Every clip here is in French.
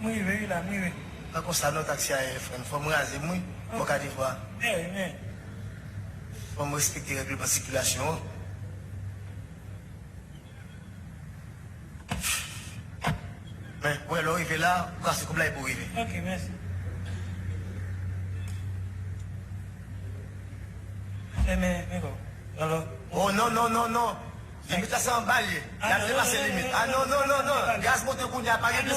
Oui, là, oui. Pas comme ça, notre taxi à il faut me raser, moi, pour qu'à des fois. Eh. Faut me respecter les règles de circulation. Mais, ouais, alors, il est là, c'est comme là, il peut arriver. Ok, merci. Mais bon. Alors. Oh non. Limite, ça en balle. Il a dépassé la limite. Ah non. Gaz monte qu'on n'y a pas de Non,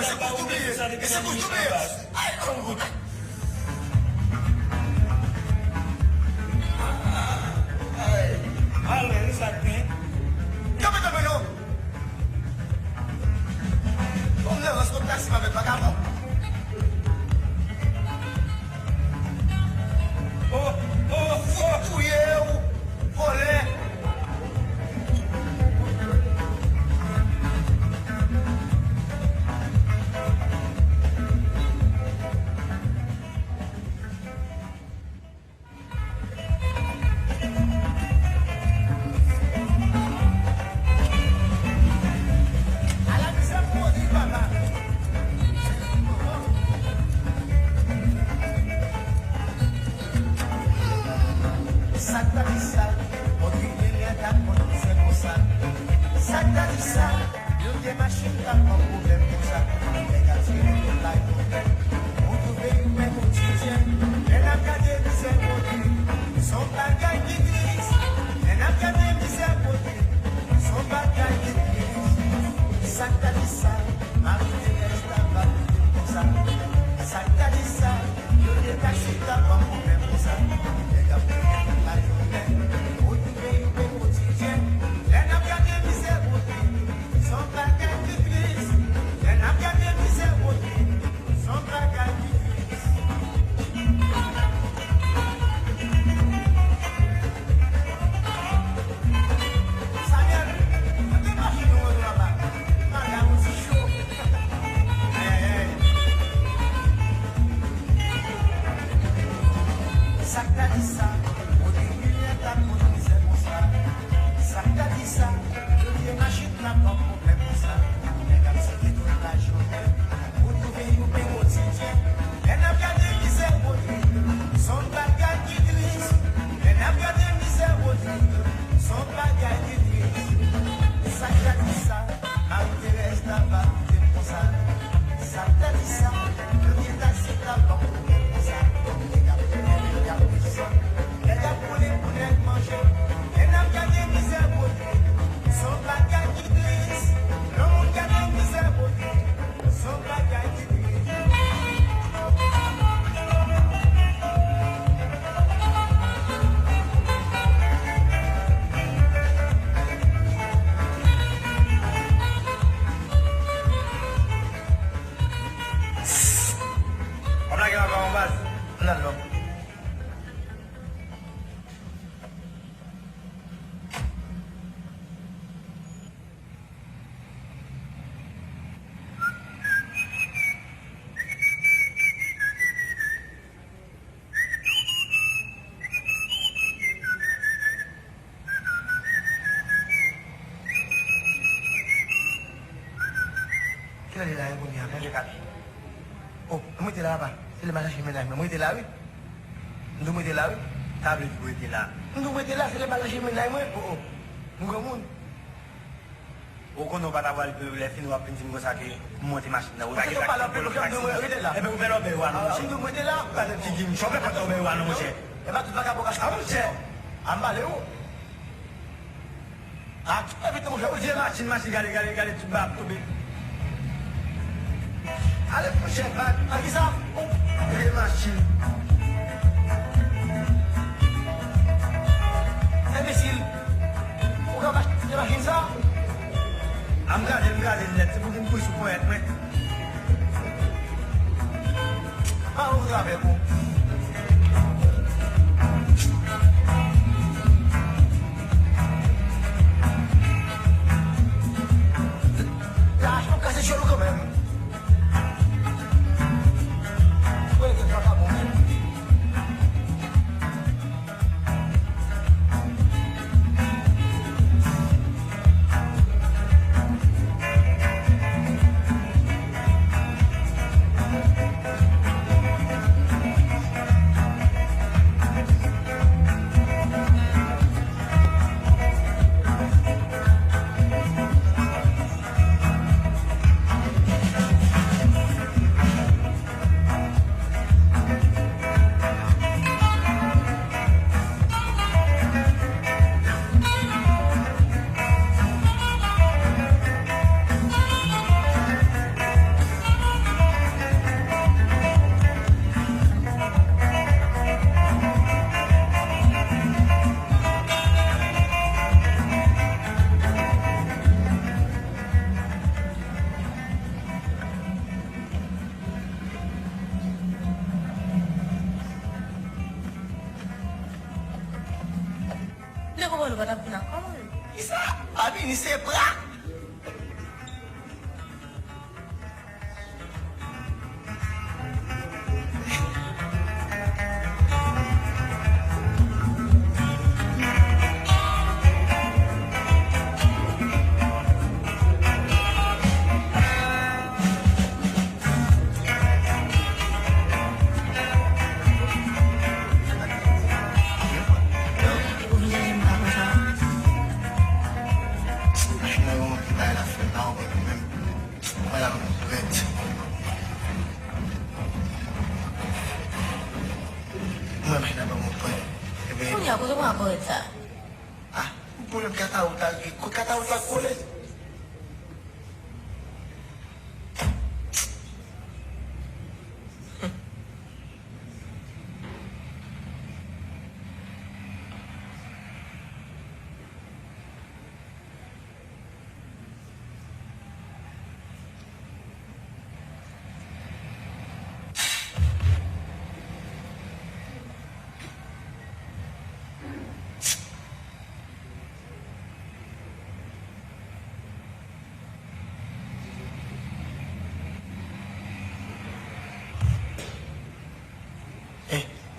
c'est pour t'oublier. C'est pour t'oublier. Allez, ça fait. Comment non? On ne respecte pas si ma pas capable. Fouillé ou volé. Oh, moi t'es là-bas. C'est le mariage ménage. Moi t'es là, oui. Nous t'es là, oui. Table vous était là. Nous t'es là, c'est le mariage ménage, moi. Oh. Nous comment? Au qu'on n'a pas d'avoir les filles, nous avons pensé que ça qui monte machine. Vous avez pas la peine de faire là. Eh bien, vous faites l'obé ou non, monsieur. Nous t'es là. Pas de petit game. Je ne peux pas tomber ou non, monsieur. Et bien, tu vas pas casser. Ah, monsieur. En bas, où? Ah, tu peux vite manger. Vous dites machine, regardez, tu vas tomber. Allez, prochaine, à qui ça? Les machines. Imbécile. Pourquoi tu imagines ça? I'm glad, c'est pour que je puisse pour être, mais... Ah, vous avez vous. Là, je peux casser chelou quand même. Oui, c'est pas bon. te comprends pas ta pina. Comment? Qui ça? Abi, ni c'est bras.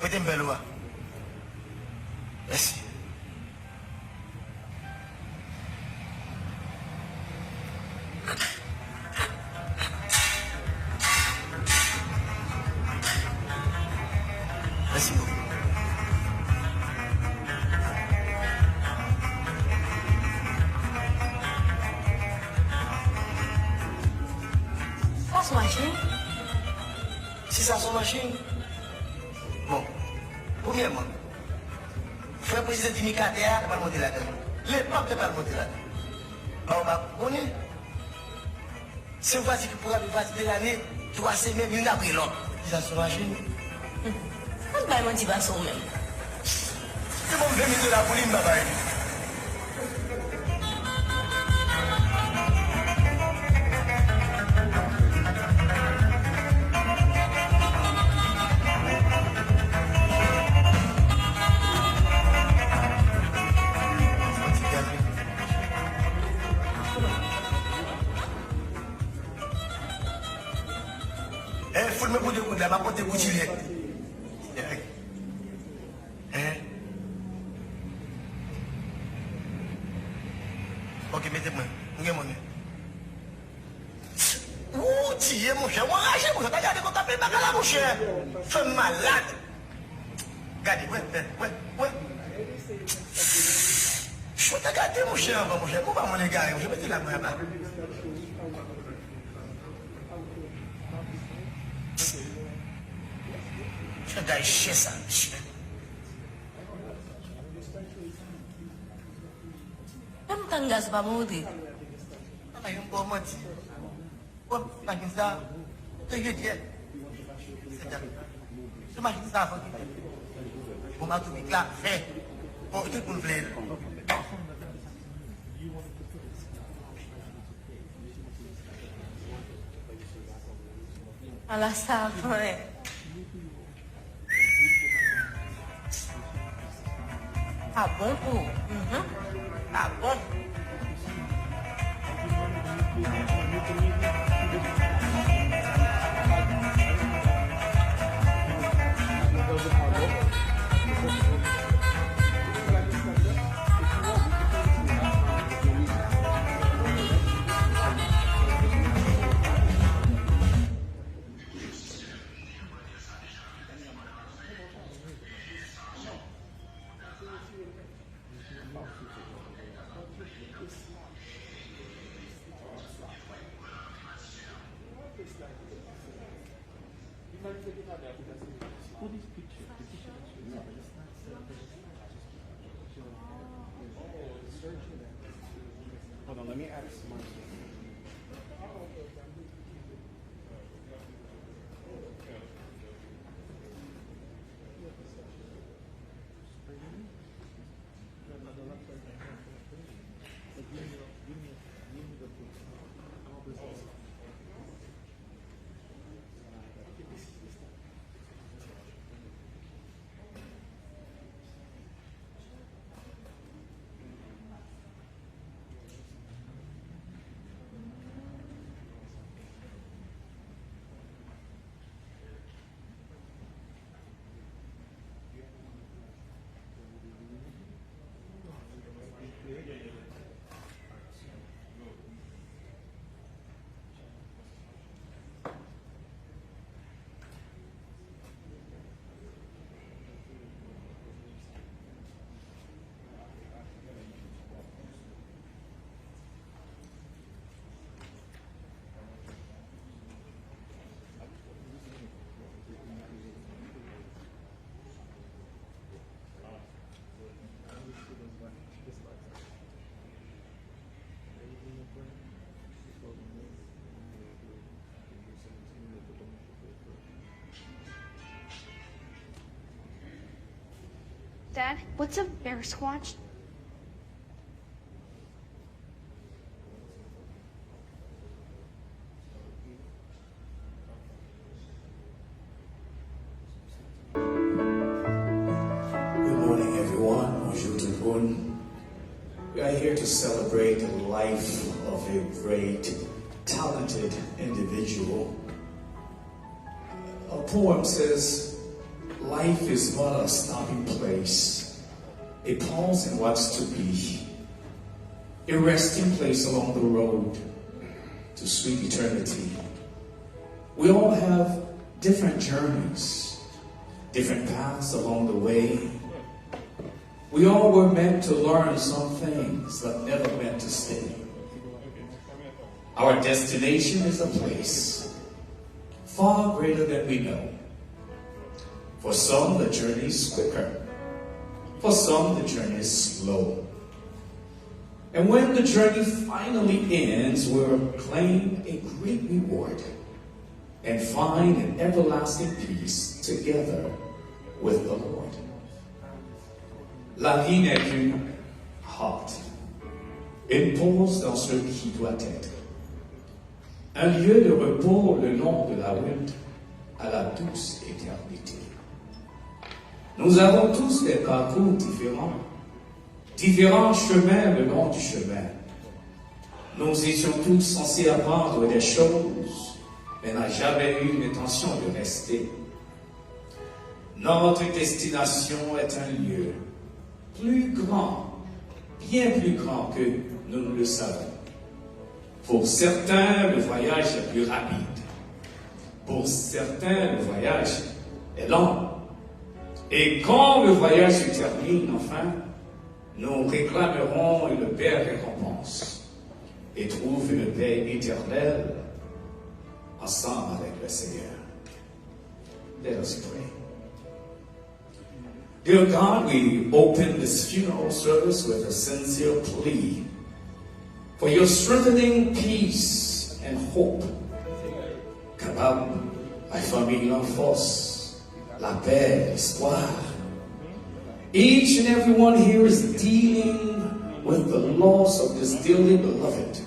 Mettez une belle loi. Merci. Merci beaucoup. Ça, c'est machine. Si ça, c'est machine. Bon, premièrement, frère président Dimikatea ne va pas monter là-dedans. Les papes ne vont pas monter là-dedans. On va connaître. Si on va dire que pour la de l'année, 3 semaines, une après l'autre. Ça se machine. Ça se passe motivation même. C'est bon, 20 minutes de la police, baba. Il faut me poser coup de la porte boutilée. Ok, mettez-moi. Où est mon nez? Ouh, tiens, mon cher. Moi, ragez, mon cher. T'as regardé qu'on t'appelle Bacala, mon cher. Femme malade. Regardez, ouais. Je vais te garder, mon cher. Mon cher, comment mon gars? Je vais te la main là-bas. Je vais chier ça, monsieur. Même quand le gaz va mourir. Ah, il y a un bon menti. Oh, imagine ça. C'est que Dieu. C'est ça. Imagine ça. On m'a tout mis là, fait. Bon, tout le monde plaît. À la salle, ouais. Ah bon pour? Ah bon? Hold on, let me ask Marcy. Dad, what's a bear squatch? Good morning, everyone. Bonjour tout le monde. We are here to celebrate the life of a great, talented individual. A poem says, life is not a stopping place, a pause in what's to be, a resting place along the road to sweet eternity. We all have different journeys, different paths along the way. We all were meant to learn some things, but never meant to stay. Our destination is a place far greater than we know. For some, the journey is quicker. For some, the journey is slow. And when the journey finally ends, we'll claim a great reward and find an everlasting peace together with the Lord. La vie n'est qu'une halte, une pause dans ce qui doit être. Un lieu de repos le long de la route à la douce éternité. Nous avons tous des parcours différents, différents chemins le long du chemin. Nous étions tous censés apprendre des choses, mais n'a jamais eu l'intention de rester. Notre destination est un lieu plus grand, bien plus grand que nous le savons. Pour certains, le voyage est plus rapide. Pour certains, le voyage est lent. Et quand le voyage se termine, enfin, nous réclamerons une belle récompense et trouve une paix éternelle ensemble avec le Seigneur. Let us pray. Dear God, we open this funeral service with a sincere plea for your strengthening peace and hope. Capable, la famille l'enforce, la paix, l'espoir. Each and every one here is dealing with the loss of this dearly beloved.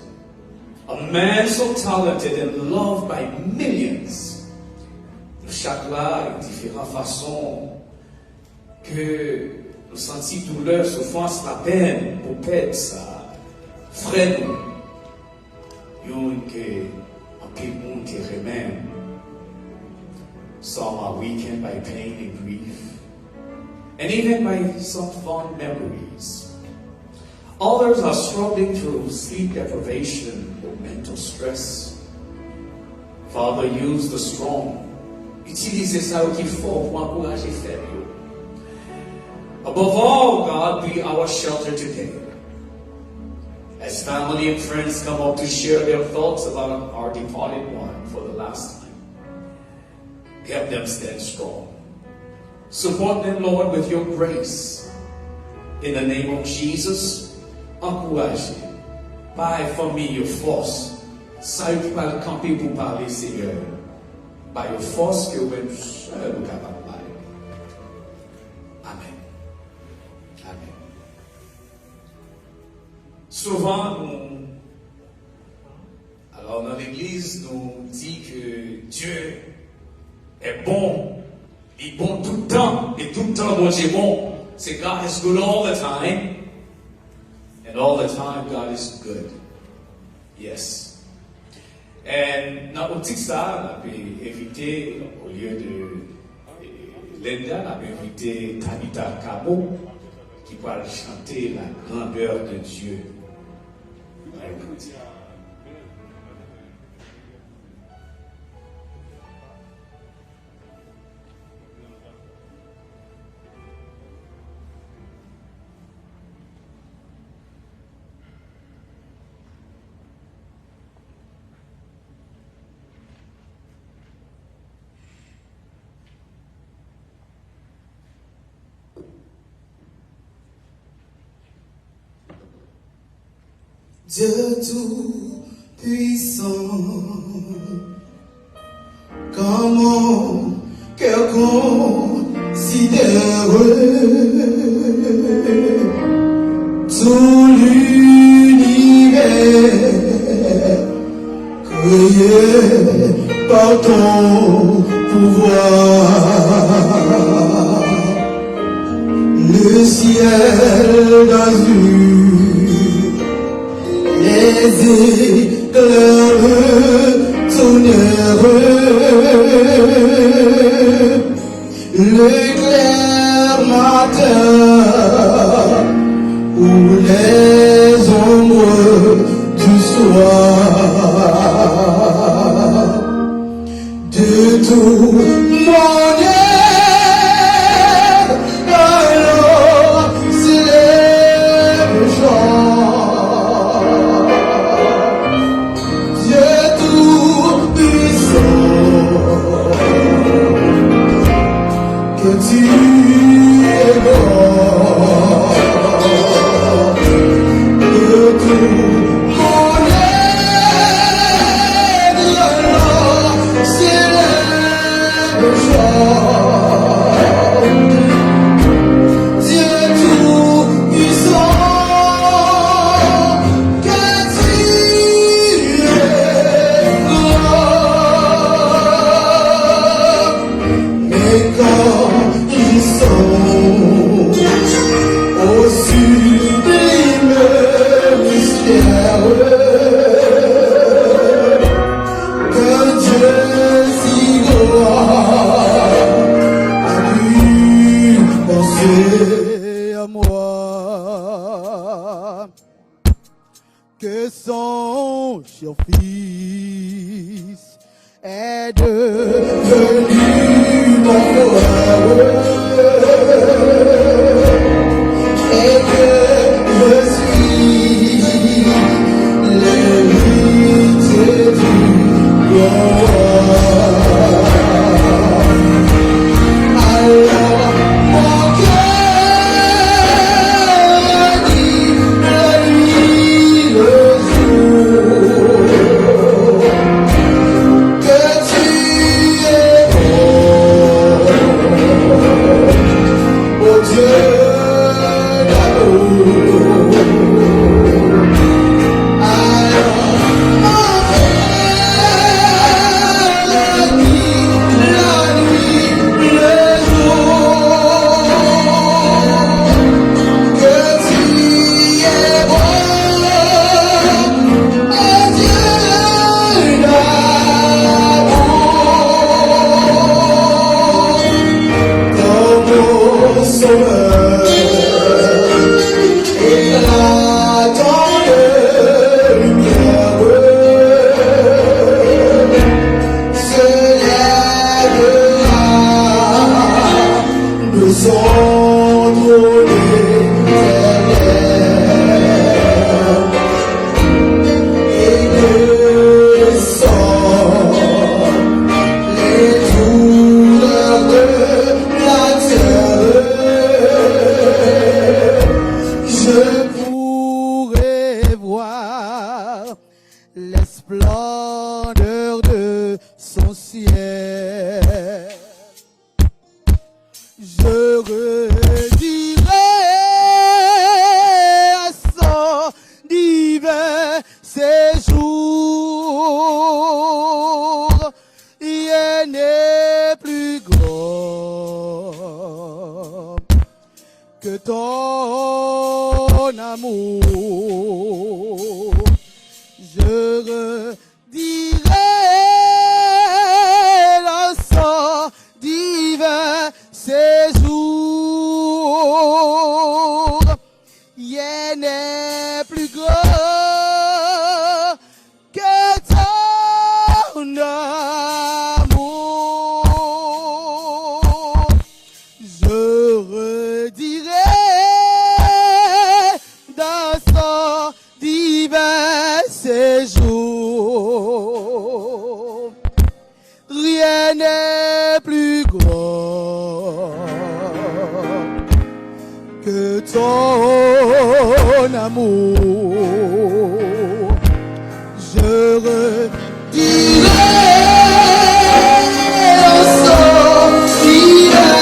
A man so talented and loved by millions. Chaque-là, de différentes façons, que nous sentions douleur, souffrance, la peine pour perdre ça. Frère, nous, que en people qui remain, some are weakened by pain and grief, and even by some fond memories. Others are struggling through sleep deprivation or mental stress. Father, use the strong. Utilisez ça qu'il faut pour encourager faible. Above all, God, be our shelter today. As family and friends come up to share their thoughts about our departed one for the last time, help them stand strong. Support them, Lord, with your grace. In the name of Jesus, encouragez. Par famille, force. Ça, il va le camper pour parler, Seigneur. Par your force que vous êtes seul capable de parler. Amen. Amen. Souvent, alors dans l'Église, nous dit que Dieu est bon. Il est bon tout le temps. Et tout le temps, bon Dieu est bon. C'est God is good all the time. And all the time, God is good. Yes. Et dans l'optique ça, on a invité, au lieu de Linda, on a invité Tabitha Cabo, qui va chanter la grandeur de Dieu. Dieu tout-puissant, quand mon cœur considère Veillez par ton pouvoir, le ciel d'azur, les éclairs tonnerre, le clair matin ou les ombres du soir, de tout mon aide, alors s'élève le chant. Dieu tout-puissant, que tu es bon, que tout mon aide, alors s'élève le chant. Dieu tout-puissant, que tu es grand. Mais quand ils sont au sublime mystère, que Dieu si grand a pu penser à moi, que son cher fils est devenu mon frère, et que je suis l'héritier du roi. Alors mon cœur dit la nuit, le jour, que tu es bon, oh Dieu d'amour. Alors mon cœur dit la nuit, le jour, que tu es bon, oh Dieu d'amour, comme mon sauveur, éclatant de lumière, se lèvera de son trône éternel, et descend les douleurs de la terre. Je pourrais voir les splendeurs de son ciel. Je redirai à son divin séjour, rien n'est plus grand que ton amour. Je redirai dans son divin séjour, rien n'est plus grand que ton amour. Je redirai dans son divin séjour, rien n'est plus grand que ton amour. Je redirai dans son divin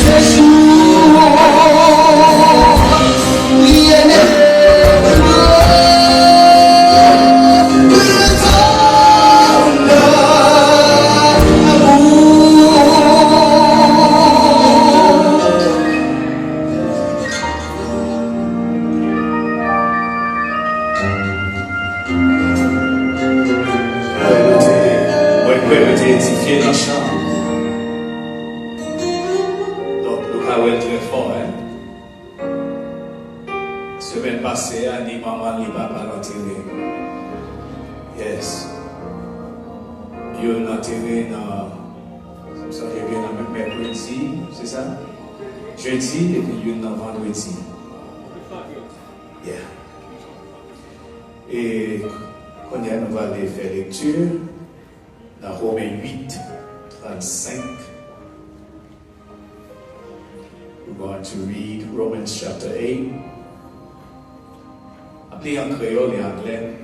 séjour, rien n'est plus grand que ton édifié dans le champ. Donc, nous avons très fort. Hein? Semaine passée, ni maman ni papa l'enterré. Yes. Yo l'enterré dans. Ça revient dans le mercredi, c'est ça? Jeudi et puis yo dans vendredi. Yeah. Et quand nous allons faire lecture dans Romains 8, 35. We're going to read Romans chapter 8. Appelé en créole et anglais.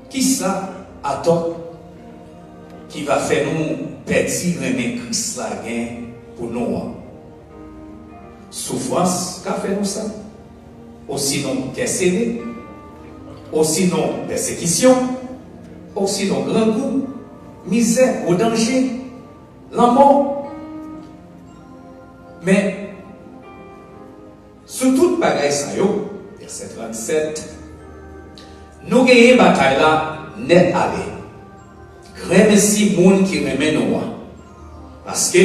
Qui ça attend qui va faire nous perdre remettre Christ la gain pour nous? Souffrance, qu'a fait nous ça? Ou sinon serré, ou sinon persécution, ou sinon grand coup, misère ou danger, la mort. Mais, sur toute bagaille ça yo, verset 37, nous gagnons une bataille là, net aller. Grand merci moun qui remet nous. Parce que,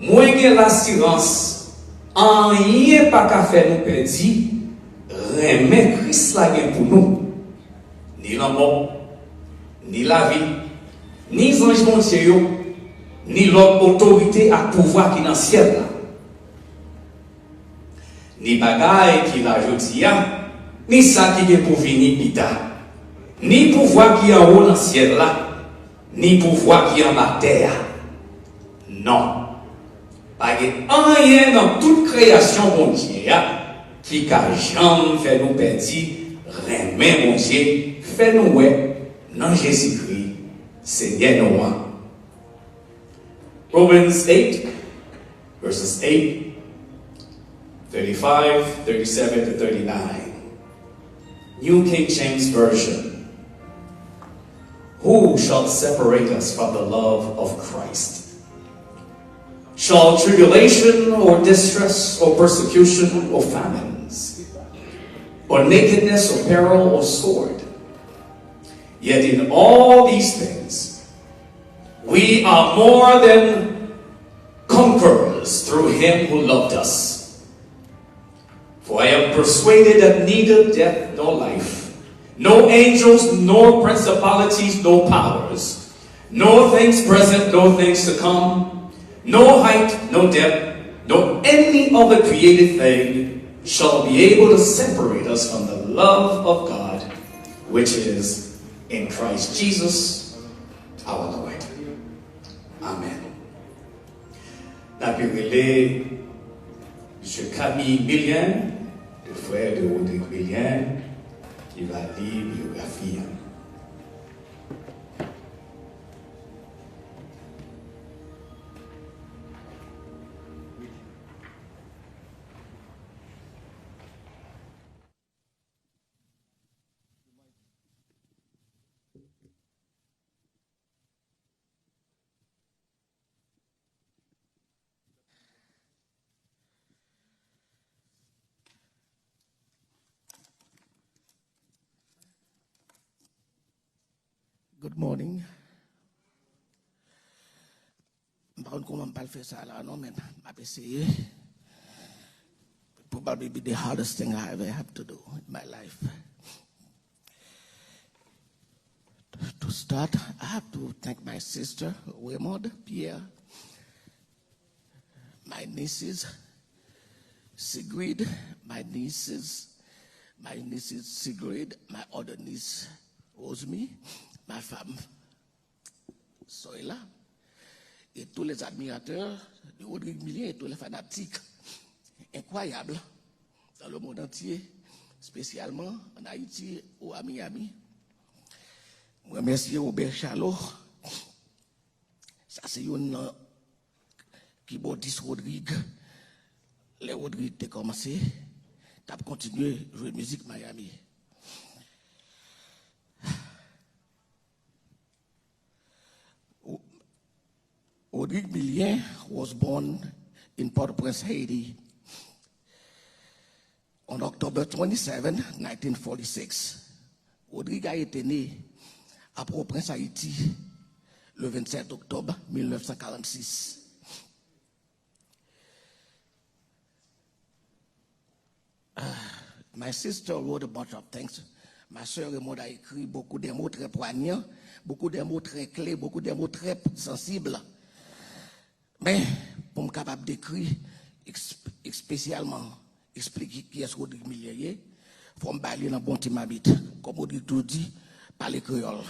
moi j'ai l'assurance, en rien pas qu'à faire nous perdre, remet Christ la gain pour nous. Ni la mort, ni la vie, ni les anges montiers, ni l'autre autorité à pouvoir qui est dans le ciel. Ni bagaille qui l'a jodi, ni ça qui est pour venir plus tard. Ni pouvoir qui est en haut dans le ciel là, ni pouvoir qui est en bas terre. Non. Pas rien dans toute création, mon Dieu, qui n'a jamais fait nous perdre, remet, mon Dieu, fait nous, dans Jésus-Christ, Seigneur nous. Romans 8, verses 8, 35, 37 to 39. New King James Version. Who shall separate us from the love of Christ? Shall tribulation or distress or persecution or famines or nakedness or peril or sword? Yet in all these things we are more than conquerors through him who loved us. For I am persuaded that neither death nor life, no angels nor principalities nor powers, nor things present nor things to come, no height, no depth, no any other created thing shall be able to separate us from the love of God, which is in Christ Jesus, our Lord. Amen. N'appelez M. Camille Millien, le frère de Rodrigue Millien, qui va lire biographie. Good morning. Je ne sais pas comment je vais faire ça là, non, mais je vais essayer. Probably be the hardest thing I ever have to do in my life. To start, I have to thank my sister, Raymond Pierre, my nieces, Sigrid, my nieces Sigrid, my other niece, Osmi, ma femme, Soila, et tous les admirateurs de Rodrigue Millien et tous les fanatiques incroyables dans le monde entier, spécialement en Haïti ou à Miami. Je remercie Robert Charlot. Ça, c'est un keyboardiste Rodrigue. Les Rodrigue ont commencé. Tu as continué à jouer musique Miami. Rodrigue Millien was born in Port-au-Prince, Haiti on October 27, 1946. Rodrigue a été né à Port-au-Prince, Haïti, le 27 octobre 1946. My sister wrote a bunch of things. Ma sœur Raymond a écrit beaucoup de mots très poignants, beaucoup de mots très clés, beaucoup de mots très sensibles. Mais pour me capable d'écrire spécialement, expliquer qui est Rodrigue Millier, il faut me parler dans bon timabit, comme Rodrigue tout dit, parler créole.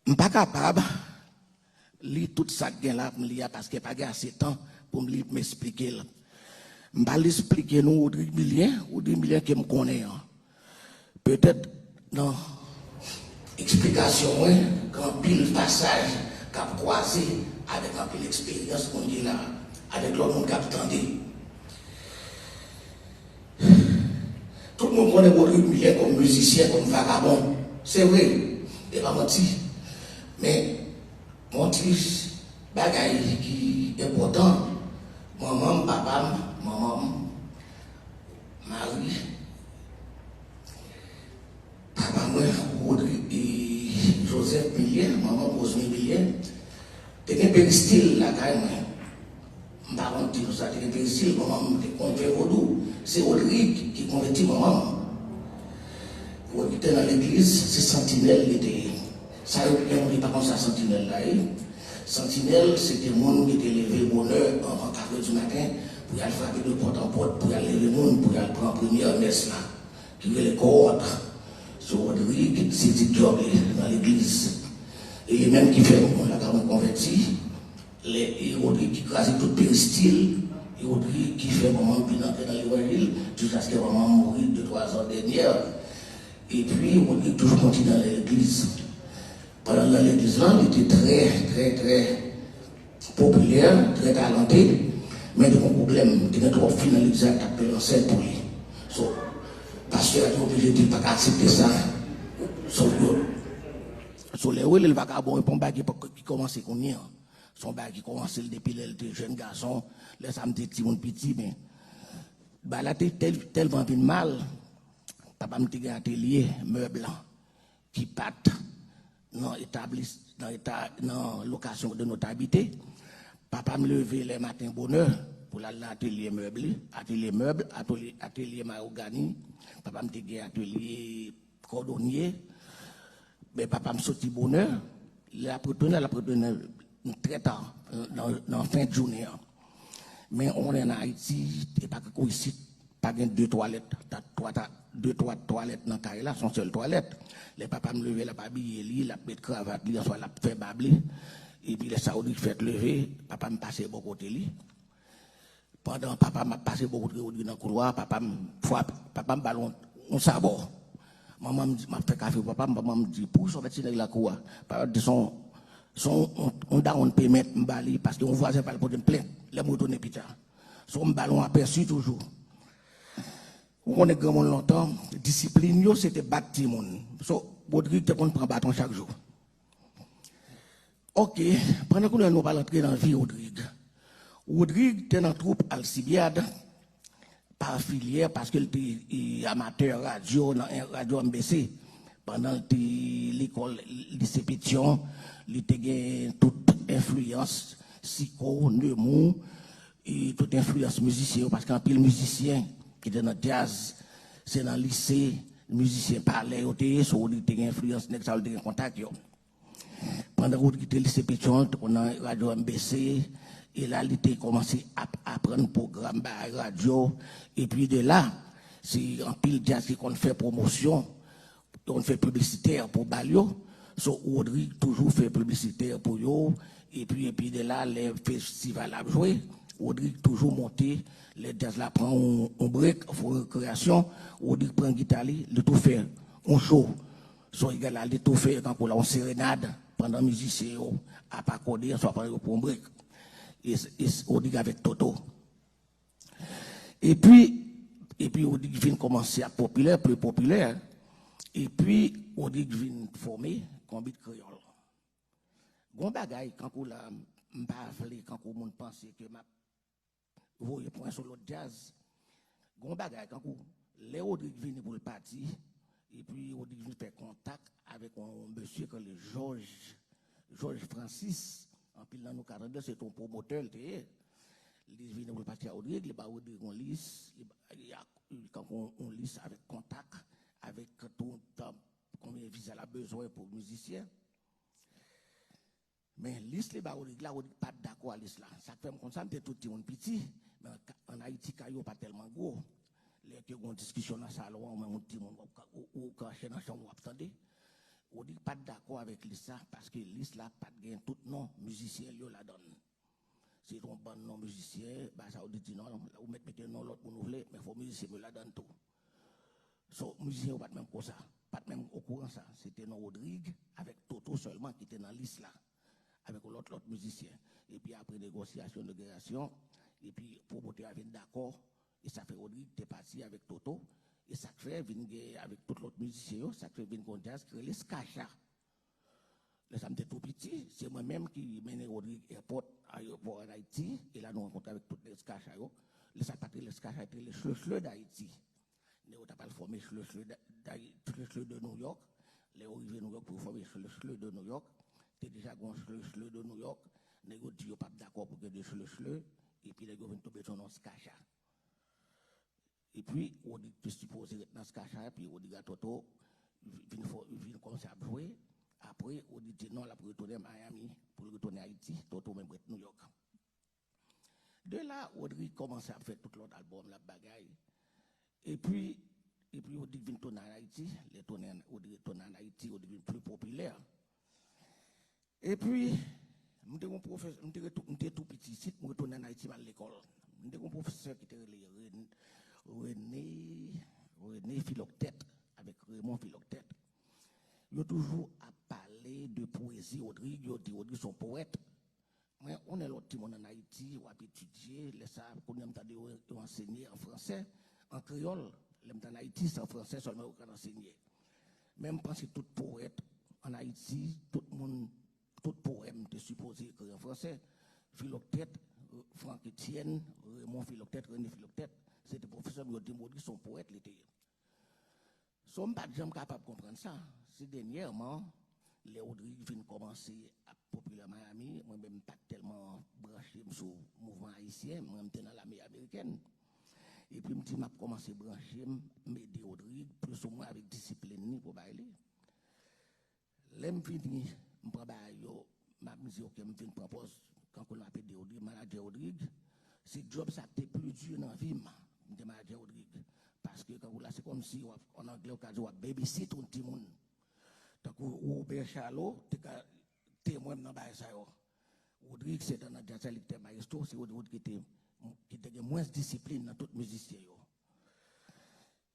Je ne suis pas capable de lire tout ça là parce que je n'ai pas assez de temps pour m'expliquer. Je ne vais pas l'expliquer nous Rodrigue Millier qui me connaît. Peut-être dans l'explication, quand pile passage qu'a croisé avec un pile expérience qu'on dit là, avec l'autre monde qui a attendu. Tout le monde connaît Rodrigue Millier comme musicien, comme vagabond. C'est vrai, et pas menti. Mais mon petit bagage qui est important, maman, papa, maman, Marie, papa, moi, Rodrigue et Joseph Millier, maman, Rosemary Millier, t'es un péristyle là, quand même. Je ne vais pas dire ça, t'es un péristyle, maman, t'es converti Rodou. C'est Rodrigue qui convertit maman. Rodrigue était dans l'église, c'est sentinelle, il était. Ça, on ne dit pas comme ça, sentinelle là. Sentinelle, c'était le monde qui était levé bonheur en 4 h du matin pour aller frapper de porte en porte, pour aller lever le monde, pour aller prendre la première messe là, qui est les cohortes. Sur Rodrigue, c'était job dans l'église. Et les mêmes qui fait on l'a converti, les Rodrigue qui crase tout péristyle, et Rodrigue qui fait maman puis entrer dans l'évangile, jusqu'à ce que maman mourit 2-3 ans dernière. Et puis, Rodrigue toujours continue dans l'église. Pendant l'église là, il était très populaire, très talenté, mais il y a un problème, il y a trop de dans l'église qui appelle l'enseigne pour lui. Parce qu'il a été obligé de ne pas accepter ça. Sur les roues, le vagabond est un bague qui commence à connaître. Son bague qui commence depuis les jeunes garçons, les samedis petits, mais bah là, tellement bien mal. Papa m'a dit un atelier meuble qui pâte dans location de notre habité. Papa me levait les matins bonheur pour l'atelier meuble, atelier mahogany. Papa me dit atelier cordonnier. Mais papa me sorti bonheur. La prenait très tard, dans la fin de journée. Mais on est en Haïti, et pas que ici, pas de 2 toilettes, 2-3 toilettes dans le carré là, son seule toilette. Les papas me levaient, la habillé, la petite cravate, soit la fait babler. Et puis les Saoudiens fait lever, papa me passait beaucoup de lui. Pendant papa m'a passé beaucoup de dans le couloir, papa me ballon, on sabot. Maman me dit, m'a fait café, papa me dit, pour son petit dans la cour. Papa dit, on peut mettre un bali parce qu'on voit pas le pot de plainte, les motos n'est pita. Son ballon aperçu toujours. On est grand longtemps, discipline, c'était bâti monde. Rodrigue, on prend bâton chaque jour. Ok, pendant qu'on nous pas entrer dans la vie, Rodrigue était dans la troupe Alcibiade, par filière, parce qu'il était amateur radio, dans radio MBC. Pendant l'école lycée Pétion, il était toute influence, Sico, Neumou, et toute influence musicien, parce qu'un pile musicien qui était dans le jazz, c'est dans le lycée, les musiciens parlaient, ils étaient influence, ils étaient en contact. Pendant que j'étais au lycée Pétion, on a radio MBC, et là, il a commencé à apprendre programme radio, et puis de là, c'est un pile jazz qu'on fait promotion, on fait publicitaire pour Balio, Rodrigue toujours fait publicitaire pour eux, et puis de là, les festivals à jouer, Rodrigue toujours monté, les jazz là prend un break, pour récréation, Rodrigue prend guitare, le tout fait un show, il a tout fait quand on a une sérénade, pendant la musique, à pas accorder, soit pour un break. Et Rodrigue avec Toto. Et puis Rodrigue vient commencer à populaire, plus populaire. Et puis Rodrigue vient former comme beat créole. Bon bagaille, quand on l'a parlé, quand on pense que Vous voyez, point sur l'autre jazz. Gon bagay quand les Rodrigue viennent pour le parti, et puis Rodrigue fait contact avec un monsieur que le Georges Francis, en pile dans nos 42, c'est ton promoteur, il vient pour le parti à Rodrigue, il va Rodrigue on lisse, quand on lisse avec contact, avec tout combien de visa a besoin pour musicien. Mais liste les Rodrigue là, Rodrigue pas d'accord à liste là. Ça fait comme ça, tout le monde petit, mais en Haïti, Caillou pas tellement gros. Les qui ont discussion dans le salon, on petit monde ou caché dans la chambre, attendez. On dit pas d'accord avec liste là parce que liste là pas de tout nom musicien yo la donne. Si on bon nom musicien, bah ça on dit non, ou mettre non l'autre pour nous voulez, mais faut musicien me la donne tout. So musicien pas même comme ça, pas même au courant ça, c'était non Rodrigue avec Toto seulement qui était dans liste là. Avec l'autre musicien. Et puis après négociation, et puis promoteur vient d'accord, et ça fait Rodrigue, t'es parti avec Toto, et ça fait venir avec tout l'autre musicien, ça fait venir qu'on jazz, créer les Skacha. Là, ça me tout petit, c'est moi-même qui mène Rodrigue airport en Haïti, et là, nous rencontrons avec tous les Skacha. Là, ça pas les Skacha, les chleux d'Haïti. Nous avons pas formé les chleux de New York, les arrivés de New York pour former les chleux de New York. C'est déjà un chleu de New York, les gens ne sont pas d'accord pour que des chleux, et puis les gens viennent tomber sur nos Skacha. Et puis, on dit que supposé être dans Skacha, puis on dit à Toto, vient commencer à jouer. Après, on dit non, là, pour retourner à Miami, pour retourner à Haïti, Toto même être New York. De là, Audrey commence à faire tout l'autre album, la bagaille. Et puis on dit qu'il tourner en Haïti, les tourner en Haïti, on devient plus populaire. Et puis, j'étais tout petit, je retourné en Haïti à l'école. J'étais un professeur qui était René Philoctète, avec Raymond Philoctète. Il a toujours à parler de poésie, Rodrigue, il dit Rodrigue son poète. Mais on est l'autre monde en Haïti, on a étudié, on a enseigné en français, en créole. En Haïti, c'est en français seulement qu'on a enseigné. Même parce que tout poète en Haïti, tout poème est supposé écrire en français. Philoctète, Franck Etienne, Raymond Philoctète, René Philoctète, c'était professeur qui a dit son poète l'été. Nous ne sommes pas capables de comprendre ça. C'est dernièrement, les Rodrigue viennent commencer à populaire Miami. Moi-même, pas tellement branché sur le mouvement haïtien, moi, je suis dans l'armée américaine. Et puis, je suis commencé à brancher, m'aider Rodrigue, plus ou moins avec discipline pour bailler. L'aime fini, je prends ma musique, je me propose, quand on appelle Rodrigue, manager Rodrigue, c'est job ça a été plus dur dans la vie, de manager Rodrigue. Parce que quand là, c'est comme si, en anglais, on dit, babysit un petit monde. Donc, Robert Charlot, témoin dans le Rodrigue, c'est dans le jazz, il était maestro, c'est Rodrigue qui était moins de discipline dans tout musicien.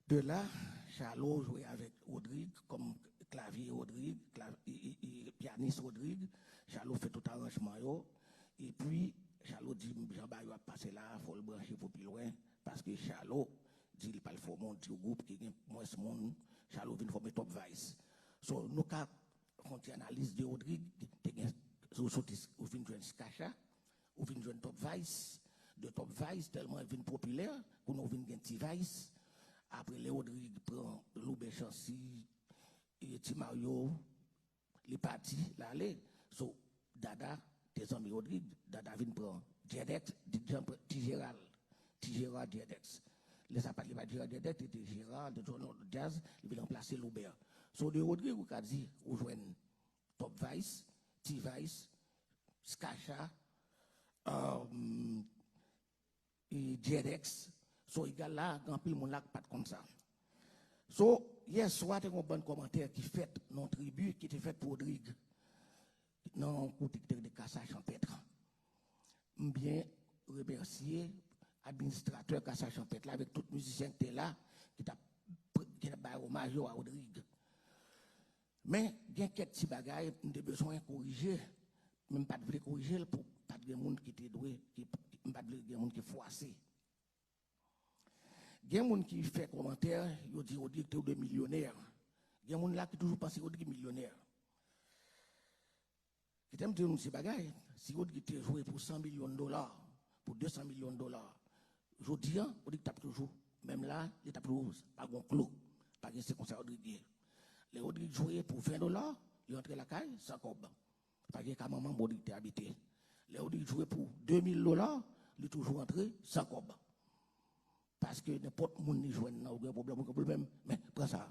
De là, Charlot jouait avec Rodrigue, comme clavier Rodrigue, pianiste Rodrigue. Charlot fait tout arrangement. Et puis, Charlot dit, Jean-Baptiste va passer là, il faut le brancher pour plus loin, parce que Charlot dit, il parle pour mon groupe qui est moins de monde. Charlot vient former Top Vice. So, nous avons une analyse de Rodrigue, ou vient jouer Skacha, ou vient jouer Top Vice. De Top Vice, tellement il vient populaire, qu'on a vient T Vice. Après, les Rodrigue prend Loubé Chancy, et Timario, les partis, l'aller. So, Dada, tes amis Rodrigue, Dada vient prendre Djedex, Tigéral, Djedex. Les appareils de Djedex, Tigéral, de jazz, il vient remplacer Loubert. So, de Rodrigue, vous avez dit, vous jouez Top Vice, T-Vice, Skacha, et Djedex. So, il y a là, quand il y a pas comme ça. So, hier soir, il y a un bon commentaire qui fait dans la tribu, qui était fait pour Rodrigue, dans le côté de Cassa Champêtre. Bien remercier l'administrateur Cassa Champêtre, là, avec tout musicien qui était là, qui a fait hommage à Rodrigue. Mais, il y a quelques petits bagages, nous avons besoin de corriger, même pas de corriger, pour pas de monde qui était doué, pas de monde qui est froissé. Il y a des gens qui font commentaire, ils disent Rodrigue est de millionnaire. Il y a des gens là qui toujours pensent que Rodrigue est millionnaire. Je t'aime dire ces bagages. Si Rodrigue était joué pour $100 millions, pour $200 millions, Je dis, on dit que tu toujours, même là, il tape toujours, pas de clou, pas de c'est comme ça, Rodrigue. Les Rodrigue jouaient pour $20, ils entraient la caille, sans cob. Pas de maman, Rodrigue habité. Les Rodrigue jouaient pour $2000, ils toujours entrés, sans cob. Parce que n'importe qui n'y joue, n'a aucun problème, mais prends ça,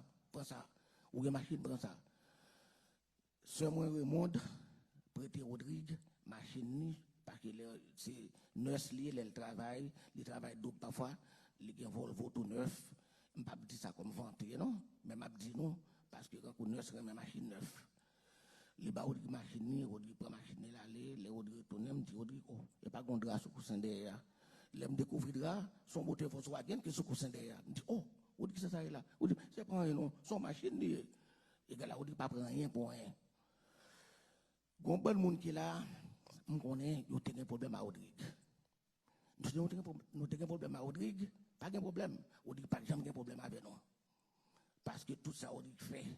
ou une machine, prends ça. Ce moi remonte, prêter Rodrigue, machine, parce que c'est neuf lié, le travail double parfois, il y a un Volvo tout neuf, je ne peux pas dire ça comme vanté, non, mais je dis non, parce que quand on neuf, c'est une machine neuf. Les bas Rodrigue machine, Rodrigue prend machine, l'aller, les Rodrigue tourner, me dit Rodrigue, il n'y a pas de drap sur le coussin derrière. Je me découvrir son moteur Volkswagen qui est sur le coussin derrière. Je me dis, oh, Rodrigue, c'est ça là. Rodrigue, c'est pas rien, non, son machine, et là, Rodrigue pas prend rien pour rien. Gon bon monde qui là, on connaît, il y a un problème à Rodrigue. Nous avons un problème à Rodrigue, pas de problème. Rodrigue pas jamais de problème avec nous. Parce que tout ça Rodrigue fait,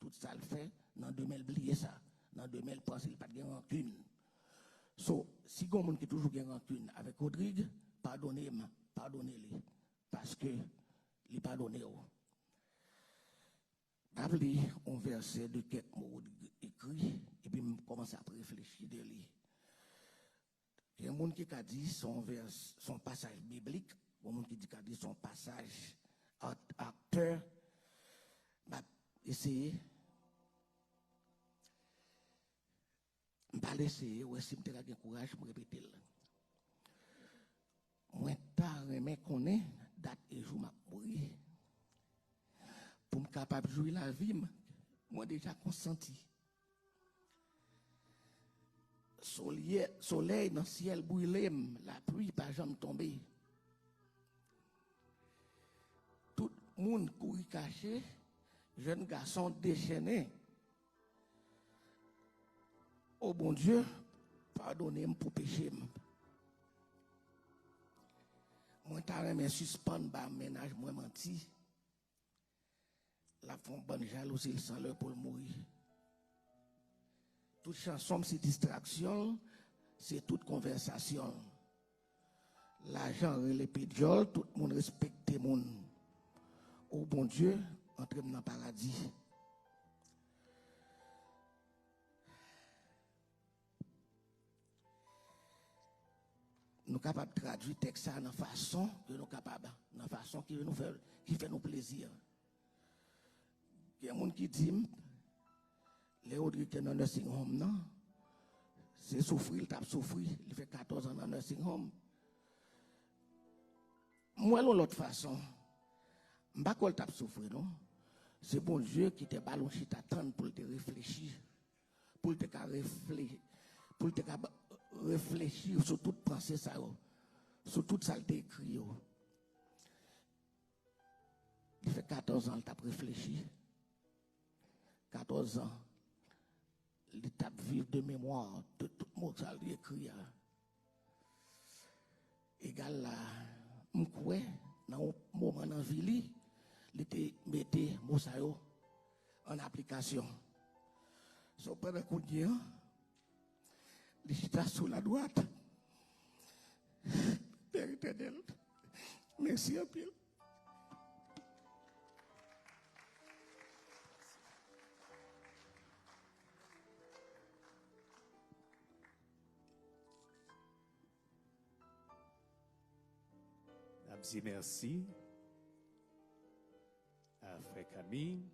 tout ça le fait, dans 2000 oublier ça, dans 2000 pense il pas de rancune. So, si gon monde qui toujours de rancune avec Rodrigue, pardonnez-le, parce que il pardonné. Appelé un verset de quelques mots écrits et puis je commence à réfléchir de lui. Il y a un monde qui a dit son passage biblique, il y a un monde qui dit son passage acteur. Essayer. Je ne vais pas essayer, ou si je n'ai pas courage, je vais répéter. Moi, je connais date et jour m'a mourir. Pour me capable de jouer la vie, moi déjà consenti. Soleil dans le ciel brûlé, la pluie pas jamais tomber. Tout le monde courir caché, jeune garçon déchaîné. Oh bon Dieu, pardonnez-moi pour pécher. Moi, t'as me suspendre, bah, ménage, moi menti. La font bonne jalousie, sans l'heure pour mourir. Toute chanson, c'est distraction, c'est toute conversation. L'argent, les pédioles, tout le monde respecte le monde. Oh bon Dieu, entre dans le paradis. Nous sommes capables de traduire le texte dans la façon que nous sommes capables, dans la façon qui fait nous plaisir. Il y a des gens qui disent, les autres qui sont dans le nursing home, non, c'est souffrir, il tape souffrir, il fait 14 ans dans le nursing home. Moi, l'autre façon, je ne sais pas tape souffrir, non. C'est bon Dieu qui te ballon si t'attend pour te réfléchir, pour te réfléchir sur toute pensée, ça, sur toute ça, il écrit. Il fait 14 ans, il t'a réfléchi. 14 ans, il t'a vivre de mémoire de tout le monde, ça, il écrit. Égal là, je crois, dans un moment dans la vie, il te mettait Mosayo en application. So, pendant qu'on dit, il était sur la droite. Père éternel, merci un peu. Merci, merci à Frère Camille.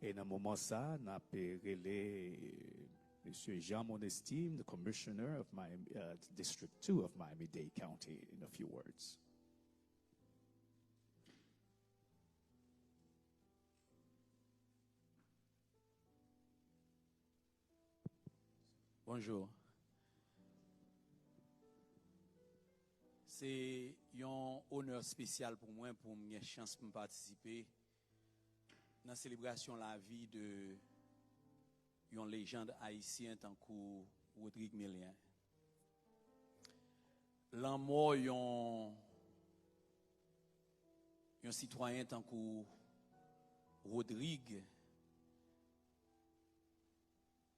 Et dans ce moment ça, nous avons relé M. Jean Monestime, the commissioner of Miami, District 2 of Miami-Dade County, in a few words. Bonjour. C'est un honneur spécial pour moi, pour me chance de participer dans la célébration de la vie de une légende haïtienne tant que Rodrigue Mélien. L'amour un citoyen tant que Rodrigue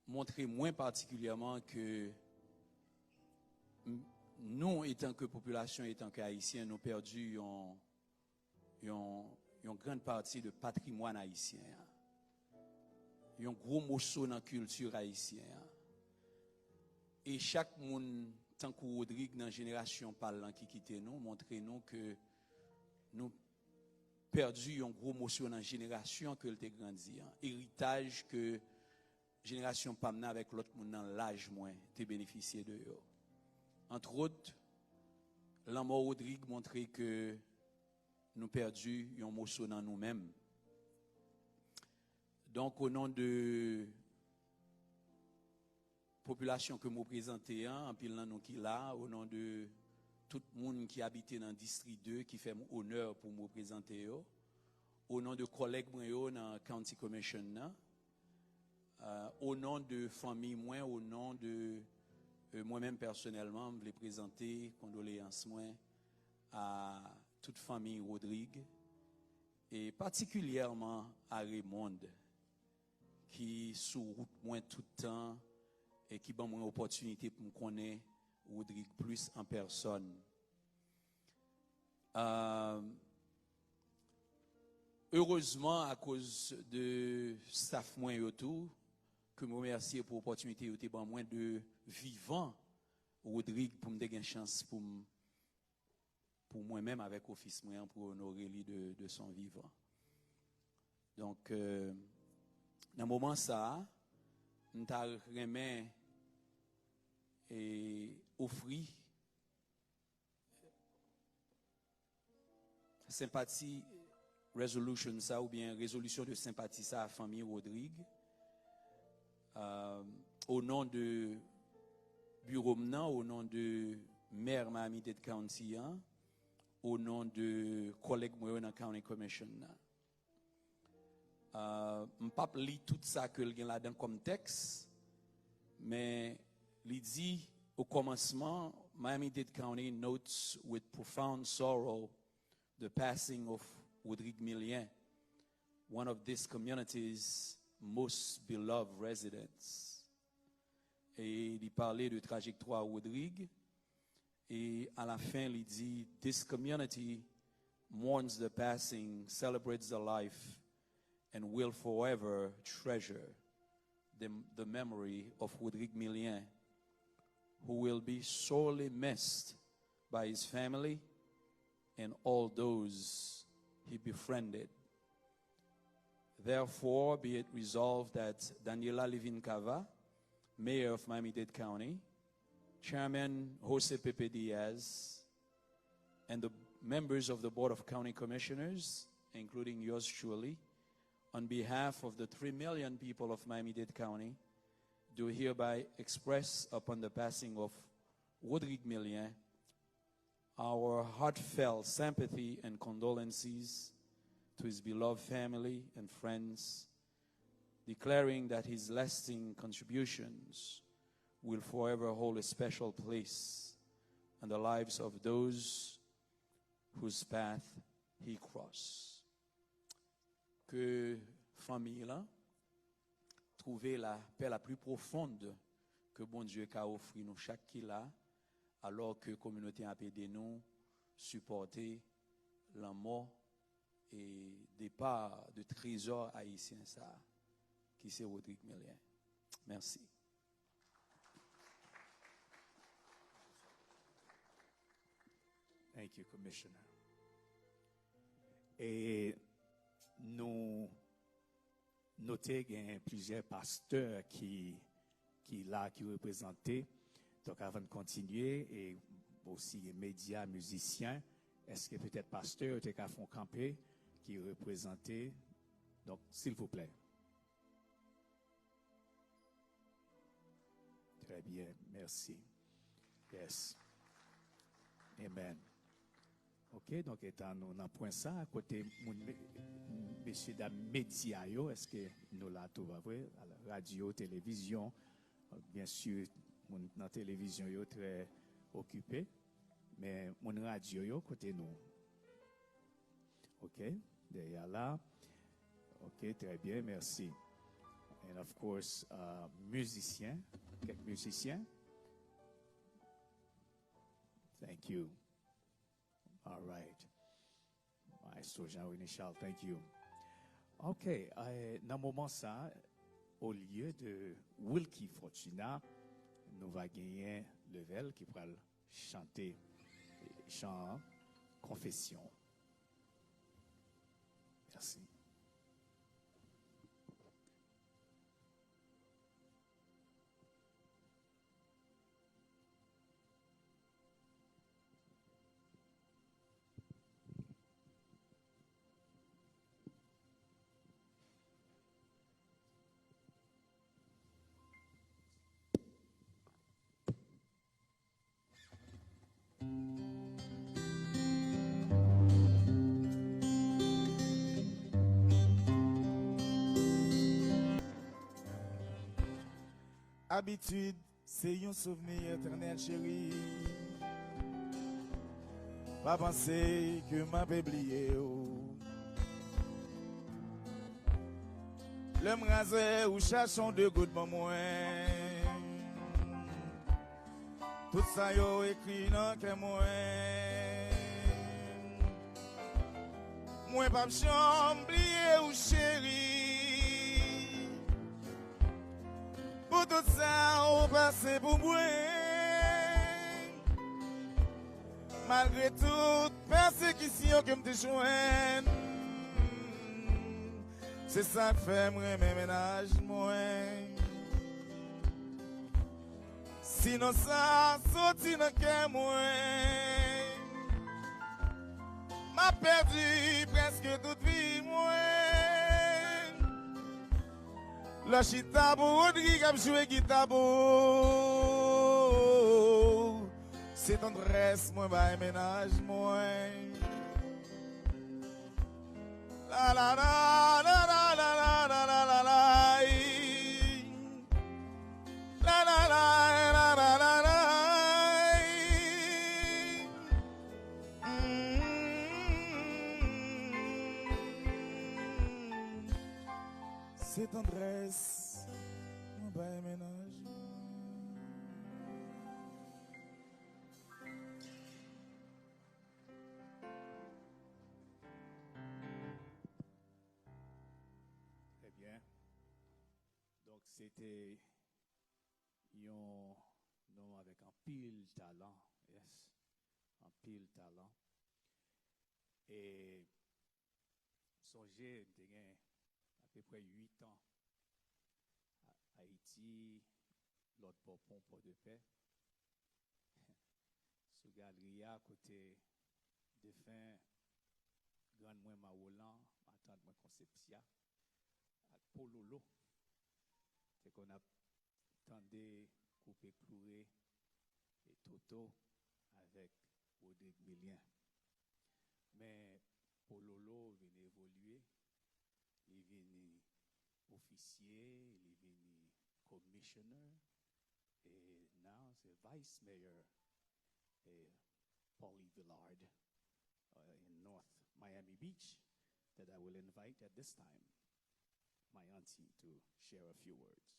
montre moins particulièrement que nous, étant que population, étant que haïtiens, nous perdu une grande partie de patrimoine haïtien. Un gros morceau dans la culture haïtienne. Et chaque monde, tant que Rodrigue, dans la génération parlant qui quitte nous, montre nous que nous perdu un gros morceau dans la génération que le grandi. Héritage que la génération Pamna avec l'autre monde dans l'âge moins, te bénéficié de eux. Entre autres, l'amour Rodrigue montrait que nous perdu un morceau dans nous-mêmes. Donc, au nom de la population que nous présentons, en pile dans nous qui là, au nom de tout le monde qui habite dans le district 2, qui fait honneur pour nous présenter, au nom de collègues dans la County Commission, au nom de famille, au nom de moi-même personnellement, je vais présenter condoléances à toute famille Rodrigue et particulièrement à Raymond qui sous route moins tout le temps et qui m'a une opportunité pour me connaître Rodrigue plus en personne. Heureusement, à cause de staff moins autour, que je remercie pour l'opportunité de moins de vivant Rodrigue pour me donner une chance pour moi-même avec office moyen pour honorer lui de son vivant. Donc, dans le moment ça, nous avons offert sympathie resolution ça ou bien résolution de sympathie ça à la famille Rodrigue au nom de bureau au nom de maire Miami-Dade County au nom de collègues dans la County Commission. Je ne vais pas lire tout ça que il y a là-dedans comme texte, mais il dit au commencement, Miami-Dade County notes with profound sorrow the passing of Rodrigue Millien, one of this community's most beloved residents. Et il parlait de trajectoire Rodrigue. Et à la fin, il dit, this community mourns the passing, celebrates the life, and will forever treasure the memory of Rodrigue Millien, who will be sorely missed by his family and all those he befriended. Therefore, be it resolved that Daniela Livincava, Mayor of Miami-Dade County, Chairman Jose Pepe Diaz, and the members of the Board of County Commissioners, including yours truly, on behalf of the 3 million people of Miami-Dade County, do hereby express upon the passing of Rodrigue Millien our heartfelt sympathy and condolences to his beloved family and friends, declaring that his lasting contributions will forever hold a special place in the lives of those whose path he crossed. Que famille là trouver la paix la plus profonde que bon Dieu a offert nous chaque qui là, alors que la communauté a aidé nous supporter la mort et départ de trésor haïtien ça qui c'est Rodrigue Millien. Merci. Thank you, Commissioner. Et nous notons qu'il y a plusieurs pasteurs qui représentent. Donc, avant de continuer, et aussi les médias, musiciens, est-ce que peut-être pasteur, tu as fait camper, qui représentait? Donc, s'il vous plaît. Très bien, merci. Yes. Amen. OK, donc étant nous dans point ça, à côté messieurs dames médias, est-ce que nous là tout va vrai, à la radio, télévision, bien sûr, dans la télévision yo très occupé, mais mon radio yo côté nous. OK, derrière là. OK, très bien, merci. And of course, musiciens, quelques musiciens. Thank you. All right. Maestro Jean-René Charles, thank you. OK, dans le moment ça, au lieu de Wilkie Fortuna, nous va gagner Level qui va chanter chant confession. Merci. Habitude, c'est un souvenir éternel, chéri. Pas penser que m'a oublié. Le m'rasé ou cherchons de gouttes pour moi. Tout ça yo écrit dans que moi. Moi pas m'oublier ou chéri. Pour tout ça, on passe pour moi. Malgré toute persécution que me joigne, c'est ça que fait moi mes ménages moi. Sinon ça sorti dans cœur moi. M'a perdu presque toute vie moi. La chita pour Rodrigue a joué guitare. C'est tendresse, moi, bah, ménage, moi. La la la la la la la la la la la. La la la la la la la. C'est tendresse, mon bail ménage. Très bien. Donc, c'était un nom avec un pile talent. Yes. Un pile talent. Et songez, à peu près 8 ans à Haïti, l'autre pont Port de Paix. Sous galerie à côté de fin, Grand Moins Maolan, Attente Moins Conceptia, à Pololo. C'est qu'on a tendu couper clouer et Toto avec Rodrigue Millien. Mais Pololo vient évoluer. Il est venu officier, il est venu commissioner, et now c'est vice mayor et Paulie Villard in North Miami Beach that I will invite at this time my auntie to share a few words.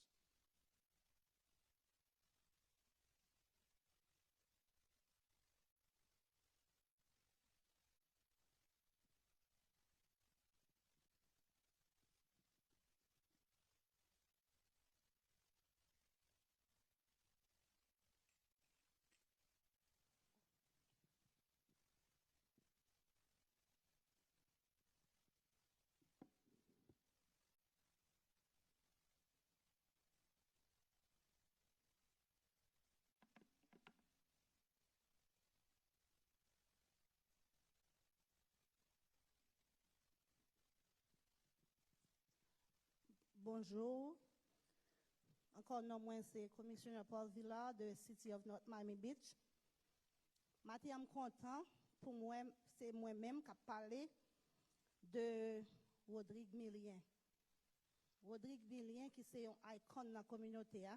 Bonjour. Encore non moins, c'est commissionnaire Paul Villa de City of North Miami Beach. Matin, je suis content pour moi, c'est moi-même qui ai parlé de Rodrigue Millien. Rodrigue Millien qui c'est un icône dans la communauté.